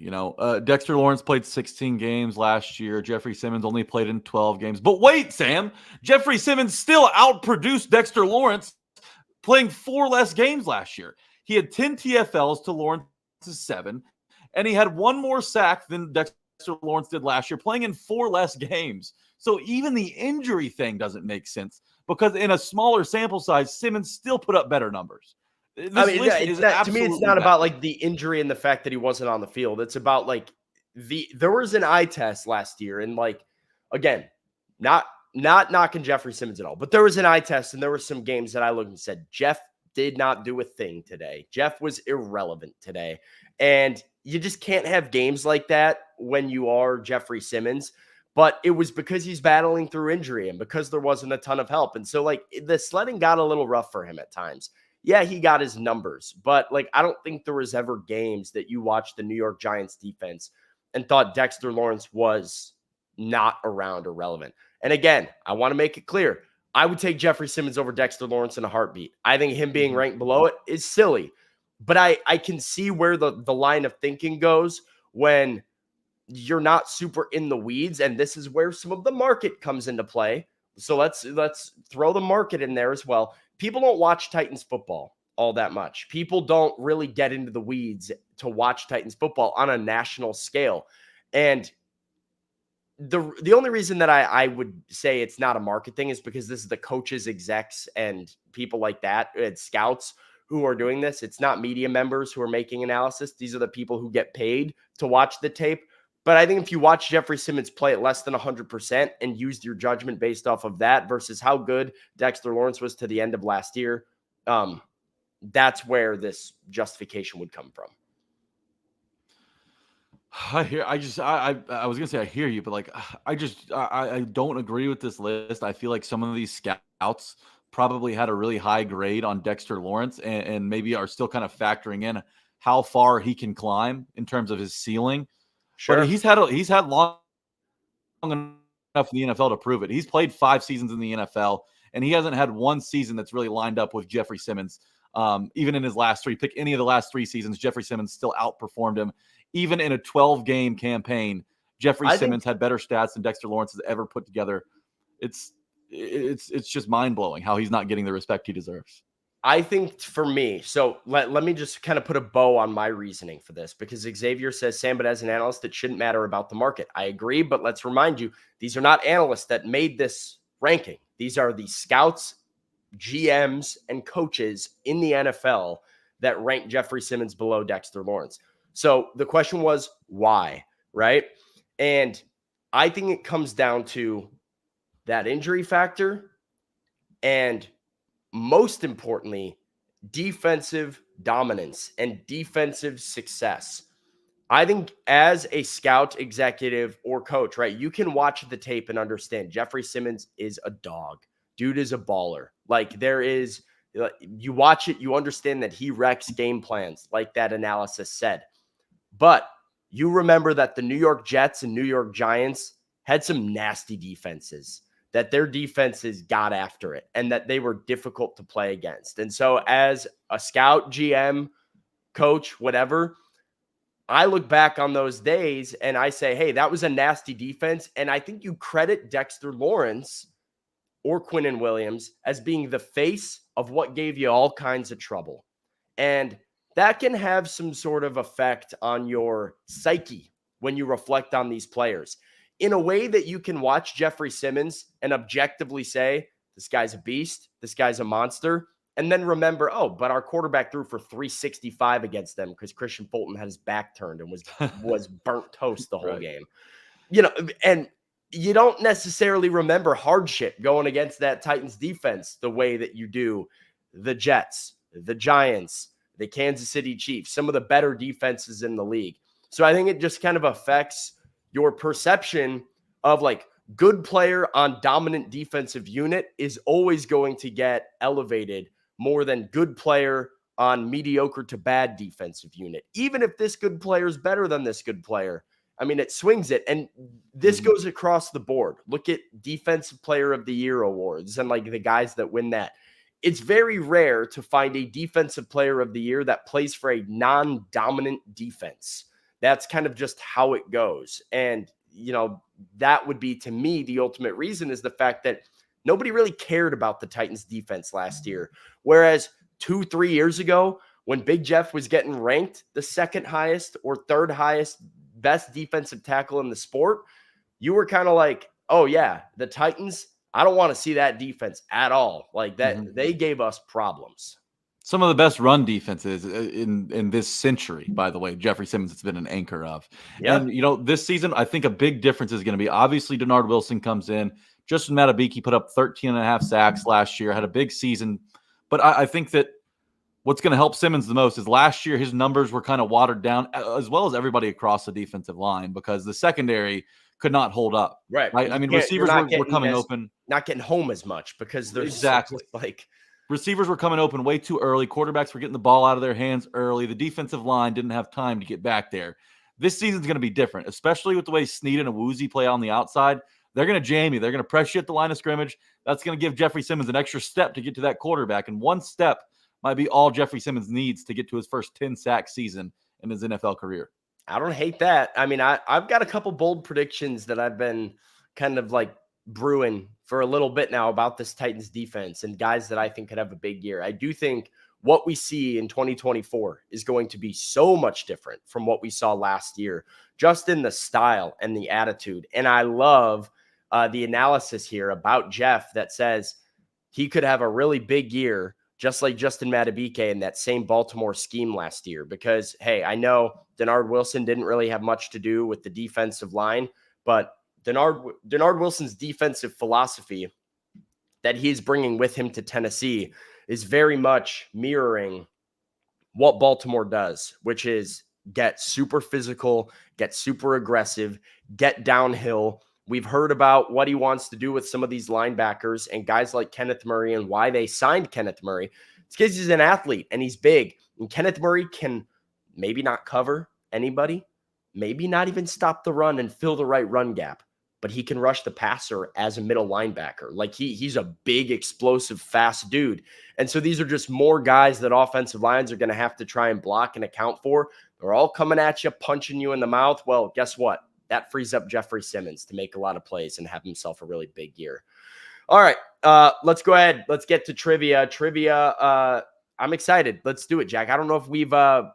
Dexter Lawrence played 16 games last year. Jeffery Simmons only played in 12 games. But wait, Sam, Jeffery Simmons still outproduced Dexter Lawrence playing 4 less games last year. He had 10 TFLs to Lawrence's 7, and he had 1 more sack than Dexter Lawrence did last year, playing in 4 less games. So even the injury thing doesn't make sense because in a smaller sample size, Simmons still put up better numbers. To me, it's not about like the injury and the fact that he wasn't on the field. It's about like there was an eye test last year, and like again, not knocking Jeffery Simmons at all, but there was an eye test, and there were some games that I looked and said, Jeff did not do a thing today. Jeff was irrelevant today. And you just can't have games like that when you are Jeffery Simmons. But it was because he's battling through injury and because there wasn't a ton of help. And so, like, the sledding got a little rough for him at times. Yeah, he got his numbers, but, like, I don't think there was ever games that you watched the New York Giants defense and thought Dexter Lawrence was not around or relevant. And again, I want to make it clear, I would take Jeffery Simmons over Dexter Lawrence in a heartbeat. I think him being ranked below it is silly, but I can see where the line of thinking goes when you're not super in the weeds, and this is where some of the market comes into play. So let's throw the market in there as well. People don't watch Titans football all that much. People don't really get into the weeds to watch Titans football on a national scale. And the only reason that I would say it's not a market thing is because this is the coaches, execs, and people like that, and scouts who are doing this. It's not media members who are making analysis. These are the people who get paid to watch the tape. But I think if you watch Jeffery Simmons play at less than 100% and used your judgment based off of that versus how good Dexter Lawrence was to the end of last year, that's where this justification would come from. I was gonna say I hear you, but like I don't agree with this list. I feel like some of these scouts probably had a really high grade on Dexter Lawrence and maybe are still kind of factoring in how far he can climb in terms of his ceiling. Sure. But he's had long enough in the NFL to prove it. He's played 5 seasons in the NFL, and he hasn't had one season that's really lined up with Jeffery Simmons. Even in his last 3, pick any of the last 3 seasons, Jeffery Simmons still outperformed him. Even in a 12-game campaign, Jeffery Simmons had better stats than Dexter Lawrence has ever put together. It's just mind-blowing how he's not getting the respect he deserves. I think for me, so let me just kind of put a bow on my reasoning for this, because Xavier says, Sam, but as an analyst, it shouldn't matter about the market. I agree, but let's remind you, these are not analysts that made this ranking. These are the scouts, GMs, and coaches in the NFL that ranked Jeffery Simmons below Dexter Lawrence. So the question was, why, right? And I think it comes down to that injury factor and, most importantly, defensive dominance and defensive success. I think as a scout, executive, or coach, right, you can watch the tape and understand Jeffery Simmons is a dog. Dude is a baller. Like, you watch it, you understand that he wrecks game plans, like that analysis said. But you remember that the New York Jets and New York Giants had some nasty defenses, that their defenses got after it and that they were difficult to play against. And so as a scout, GM, coach, whatever, I look back on those days and I say, hey, that was a nasty defense. And I think you credit Dexter Lawrence or Quinnen Williams as being the face of what gave you all kinds of trouble. And that can have some sort of effect on your psyche when you reflect on these players in a way that you can watch Jeffery Simmons and objectively say, this guy's a beast, this guy's a monster, and then remember, oh, but our quarterback threw for 365 against them because Christian Fulton had his back turned and was burnt toast the whole game. You know, and you don't necessarily remember hardship going against that Titans defense the way that you do the Jets, the Giants, the Kansas City Chiefs, some of the better defenses in the league. So I think it just kind of affects your perception of, like, good player on dominant defensive unit is always going to get elevated more than good player on mediocre to bad defensive unit. Even if this good player is better than this good player, I mean, it swings it. And this goes across the board. Look at defensive player of the year awards and, like, the guys that win that. It's very rare to find a defensive player of the year that plays for a non-dominant defense. That's kind of just how it goes. And, you know, that would be, to me, the ultimate reason is the fact that nobody really cared about the Titans defense last year. Whereas 2-3 years ago, when Big Jeff was getting ranked the second highest or third highest best defensive tackle in the sport, you were kind of like, oh yeah, the Titans, I don't want to see that defense at all. Like that, they gave us problems. Some of the best run defenses in this century, by the way, Jeffery Simmons has been an anchor of. Yeah. And, you know, this season, I think a big difference is going to be, obviously, Denard Wilson comes in. Justin Matabiki put up 13.5 sacks last year, had a big season. But I think that what's going to help Simmons the most is last year his numbers were kind of watered down, as well as everybody across the defensive line, because the secondary could not hold up. Right. I mean, receivers were coming open. Not getting home as much because there's exactly like receivers were coming open way too early. Quarterbacks were getting the ball out of their hands early. The defensive line didn't have time to get back there. This season's going to be different, especially with the way Snead and Awuzie play on the outside. They're going to jam you. They're going to press you at the line of scrimmage. That's going to give Jeffery Simmons an extra step to get to that quarterback. And one step might be all Jeffery Simmons needs to get to his first 10-sack season in his NFL career. I don't hate that. I mean, I've got a couple bold predictions that I've been kind of like brewing for a little bit now about this Titans defense and guys that I think could have a big year. I do think what we see in 2024 is going to be so much different from what we saw last year, just in the style and the attitude. And I love the analysis here about Jeff that says he could have a really big year, just like Justin Madubuike in that same Baltimore scheme last year. Because, hey, I know Denard Wilson didn't really have much to do with the defensive line, but Denard Wilson's defensive philosophy that he's bringing with him to Tennessee is very much mirroring what Baltimore does, which is get super physical, get super aggressive, get downhill. We've heard about what he wants to do with some of these linebackers and guys like Kenneth Murray and why they signed Kenneth Murray. It's because he's an athlete and he's big. And Kenneth Murray can maybe not cover anybody, maybe not even stop the run and fill the right run gap, but he can rush the passer as a middle linebacker. Like he's a big, explosive, fast dude. And so these are just more guys that offensive lines are going to have to try and block and account for. They're all coming at you, punching you in the mouth. Well, guess what? That frees up Jeffery Simmons to make a lot of plays and have himself a really big year. All right, let's go ahead. Let's get to trivia. I'm excited. Let's do it, Jack. I don't know if we've done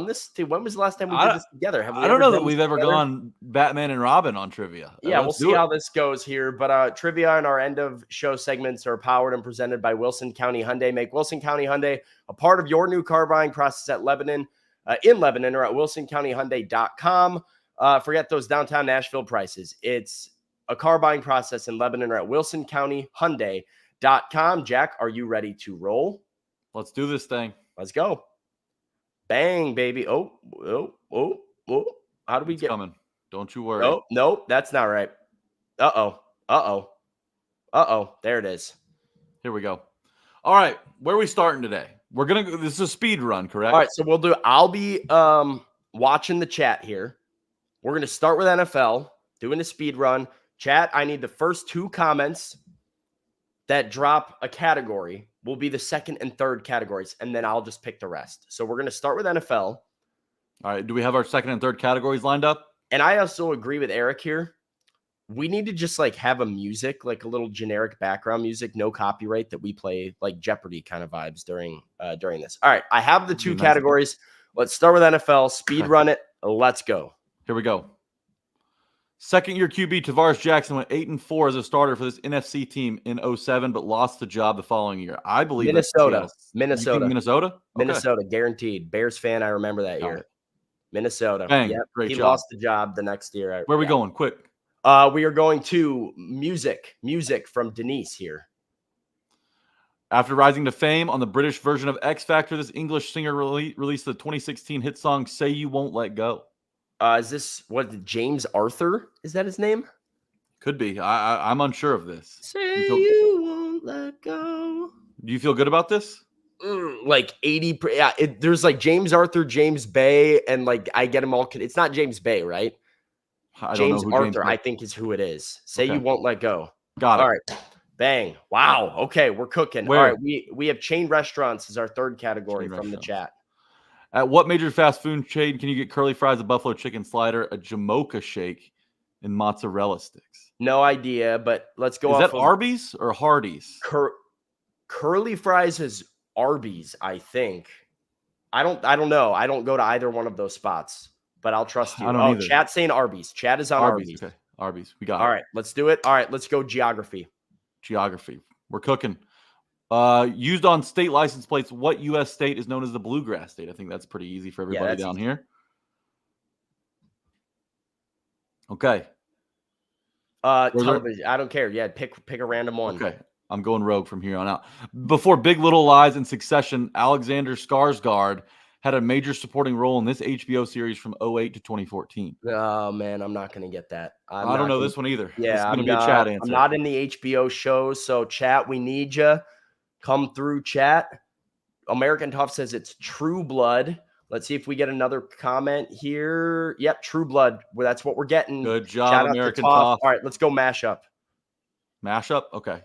this. When was the last time we did this together? I don't know that we've ever gone Batman and Robin on trivia. Yeah, we'll see how this goes here. But trivia and our end of show segments are powered and presented by Wilson County Hyundai. Make Wilson County Hyundai a part of your new car buying process at Lebanon, in Lebanon, or at wilsoncountyhyundai.com. Forget those downtown Nashville prices. It's a car buying process in Lebanon or at wilsoncountyhyundai.com. Jack, are you ready to roll? Let's do this thing. Let's go. Bang, baby. Oh. How do we get coming? Don't you worry. Nope, that's not right. Uh-oh. There it is. Here we go. All right, where are we starting today? We're going to this is a speed run, correct? All right, so I'll be watching the chat here. We're going to start with NFL, doing a speed run. Chat, I need the first two comments that drop a category will be the second and third categories, and then I'll just pick the rest. So we're going to start with NFL. All right. Do we have our second and third categories lined up? And I also agree with Eric here. We need to just like have a music, like a little generic background music, no copyright, that we play like Jeopardy kind of vibes during this. All right. I have the two categories. Let's start with NFL. Speed run it. Let's go. Here we go. Second-year QB Tavares Jackson went 8-4 as a starter for this NFC team in 2007, but lost the job the following year. I believe Minnesota. Minnesota, Minnesota, guaranteed. Bears fan. I remember that year. Minnesota. Bang, yep. Great he job. Lost the job the next year. Where are we going? Quick. We are going to music from Denise here. After rising to fame on the British version of X Factor, this English singer released the 2016 hit song "Say You Won't Let Go." Is this James Arthur? Is that his name? Could be. I'm unsure of this. Say you won't let go. Do you feel good about this? Like 80. Yeah, there's like James Arthur, James Bay, and like I get them all. It's not James Bay, right? James Arthur, I think, is who it is. Say You Won't Let Go. Got it. All right. Bang. Wow. Okay, we're cooking. Where? All right. We have chain restaurants as our third category from the chat. At what major fast food chain can you get curly fries, a buffalo chicken slider, a Jamocha shake, and mozzarella sticks? No idea, but let's go. Is that Arby's or Hardee's? Curly fries is Arby's, I think. I don't know. I don't go to either one of those spots, but I'll trust you. I don't either. Chat's saying Arby's. Chat is on Arby's. Okay. Arby's. We got it. All right, let's do it. All right, let's go geography. We're cooking. Used on state license plates, what U.S. state is known as the Bluegrass State? I think that's pretty easy for everybody down here. Okay. Television. I don't care. Yeah, pick a random one. Okay. I'm going rogue from here on out. Before Big Little Lies and Succession, Alexander Skarsgård had a major supporting role in this HBO series from 2008 to 2014. Oh man, I'm not gonna get that. I don't know this one either. Yeah, this is going to be not, a chat answer. I'm not in the HBO shows, so chat, we need you. Come through, chat. American Tough says it's True Blood. Let's see if we get another comment here. Yep, True Blood. Well, that's what we're getting. Good job, Shout out American to Tough. Tough. All right, let's go mashup. Mashup? Okay.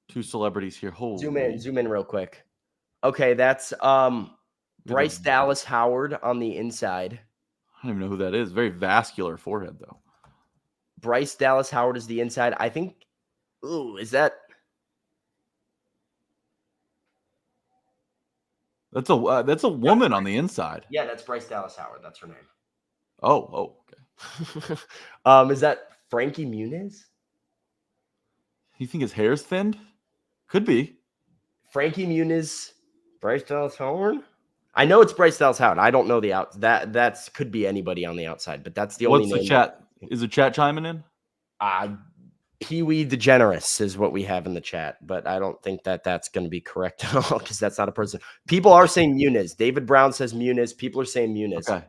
2 celebrities here. Holy. Zoom in real quick. Okay, that's Bryce Dallas Howard on the inside. I don't even know who that is. Very vascular forehead, though. Bryce Dallas Howard is the inside. I think. Ooh, is that? That's a woman on the inside. Yeah, that's Bryce Dallas Howard. That's her name. Oh, okay. Is that Frankie Muniz? You think his hair's thinned? Could be. Frankie Muniz, Bryce Dallas Howard. I know it's Bryce Dallas Howard. I don't know the out. That's could be anybody on the outside, but that's the only. What's the chat? Is the chat chiming in? Pee Wee DeGeneres is what we have in the chat, but I don't think that's going to be correct at all because that's not a person. People are saying Muniz. David Brown says Muniz. People are saying Muniz. Okay.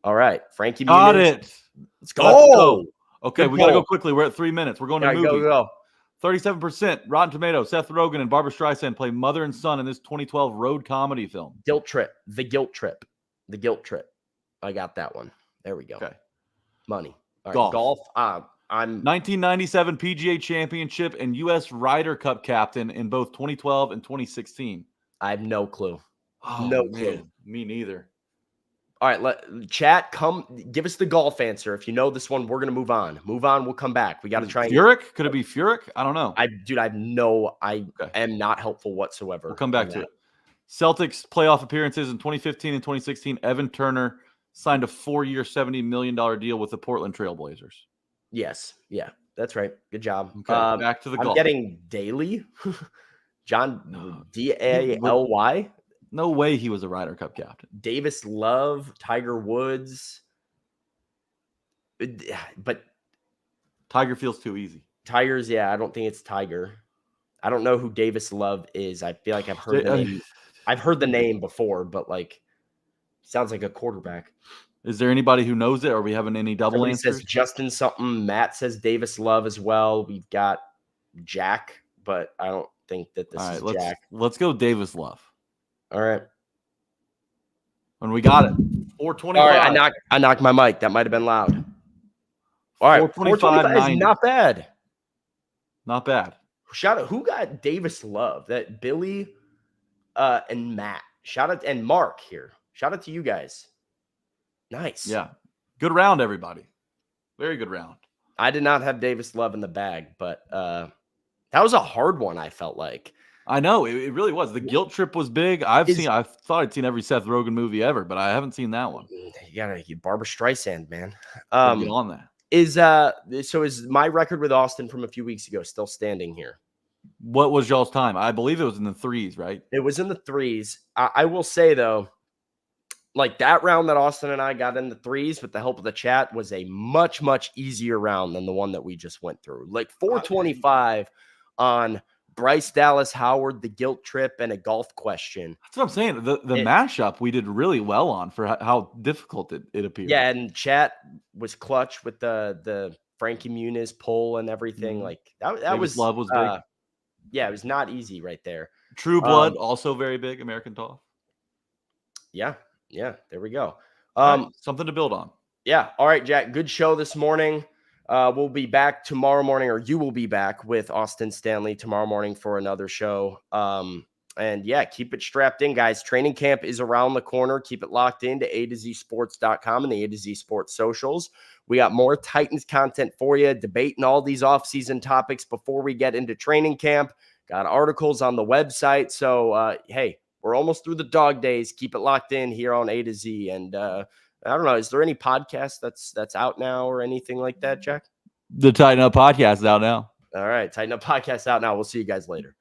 All right, Frankie Muniz. Got it. Let's go. Okay, we got to go quickly. We're at 3 minutes. We're going to movie. Go. 37% Rotten Tomatoes. Seth Rogen and Barbara Streisand play mother and son in this 2012 road comedy film. Guilt Trip. The Guilt Trip. I got that one. There we go. Okay. Money. All right. Golf. I'm 1997 PGA Championship and U.S. Ryder Cup captain in both 2012 and 2016. I have no clue. Clue. Me neither. All right, chat, come give us the golf answer. If you know this one, we're gonna move on. We'll come back. We got to try. Furyk? Could it be Furyk? I don't know. I am not helpful whatsoever. We'll come back to it. Celtics playoff appearances in 2015 and 2016. Evan Turner signed a 4-year, $70 million deal with the Portland Trailblazers. Yes. Yeah, that's right. Good job. Okay, back to the golf. I'm getting Daly. John Daly. No way he was a Ryder Cup captain. Davis Love, Tiger Woods. But Tiger feels too easy. Tigers, yeah, I don't think it's Tiger. I don't know who Davis Love is. I feel like I've heard the name. I've heard the name before, but sounds like a quarterback. Is there anybody who knows it? Or are we having any double answers? Says Justin something. Matt says Davis Love as well. We've got Jack, but I don't think that this is Jack. Let's go Davis Love. All right. And we got it. 425. All right, I knocked my mic. That might have been loud. All right, 425 is not bad. Not bad. Shout out. Who got Davis Love? That Billy and Matt. Shout out, and Mark here. Shout out to you guys. Nice. Yeah. Good round, everybody. Very good round. I did not have Davis Love in the bag, but that was a hard one, I felt like. I know. It really was. The Guilt Trip was big. I thought I'd seen every Seth Rogen movie ever, but I haven't seen that one. You gotta get Barbara Streisand, man. Get on that. Is my record with Austin from a few weeks ago still standing here? What was y'all's time? I believe it was in the 3s, right? It was in the 3s. I will say, though, that round that Austin and I got in the 3s with the help of the chat was a much, much easier round than the one that we just went through. 425 on Bryce Dallas Howard, the Guilt Trip, and a golf question. That's what I'm saying. The mashup we did really well on for how difficult it appeared. Yeah, and chat was clutch with the Frankie Muniz pull and everything. Mm-hmm. That was Love was big. Yeah, it was not easy right there. True Blood, also very big. American Tough. Yeah, there we go. Right, something to build on. Yeah. All right, Jack. Good show this morning. We'll be back tomorrow morning, or you will be back with Austin Stanley tomorrow morning for another show. And yeah, keep it strapped in, guys. Training camp is around the corner. Keep it locked into A2ZSports.com and the A2Z Sports socials. We got more Titans content for you, debating all these offseason topics before we get into training camp. Got articles on the website. So, hey, we're almost through the dog days. Keep it locked in here on A2Z. And I don't know, is there any podcast that's out now or anything like that, Jack? The Tighten Up podcast is out now. All right, Tighten Up podcast out now. We'll see you guys later.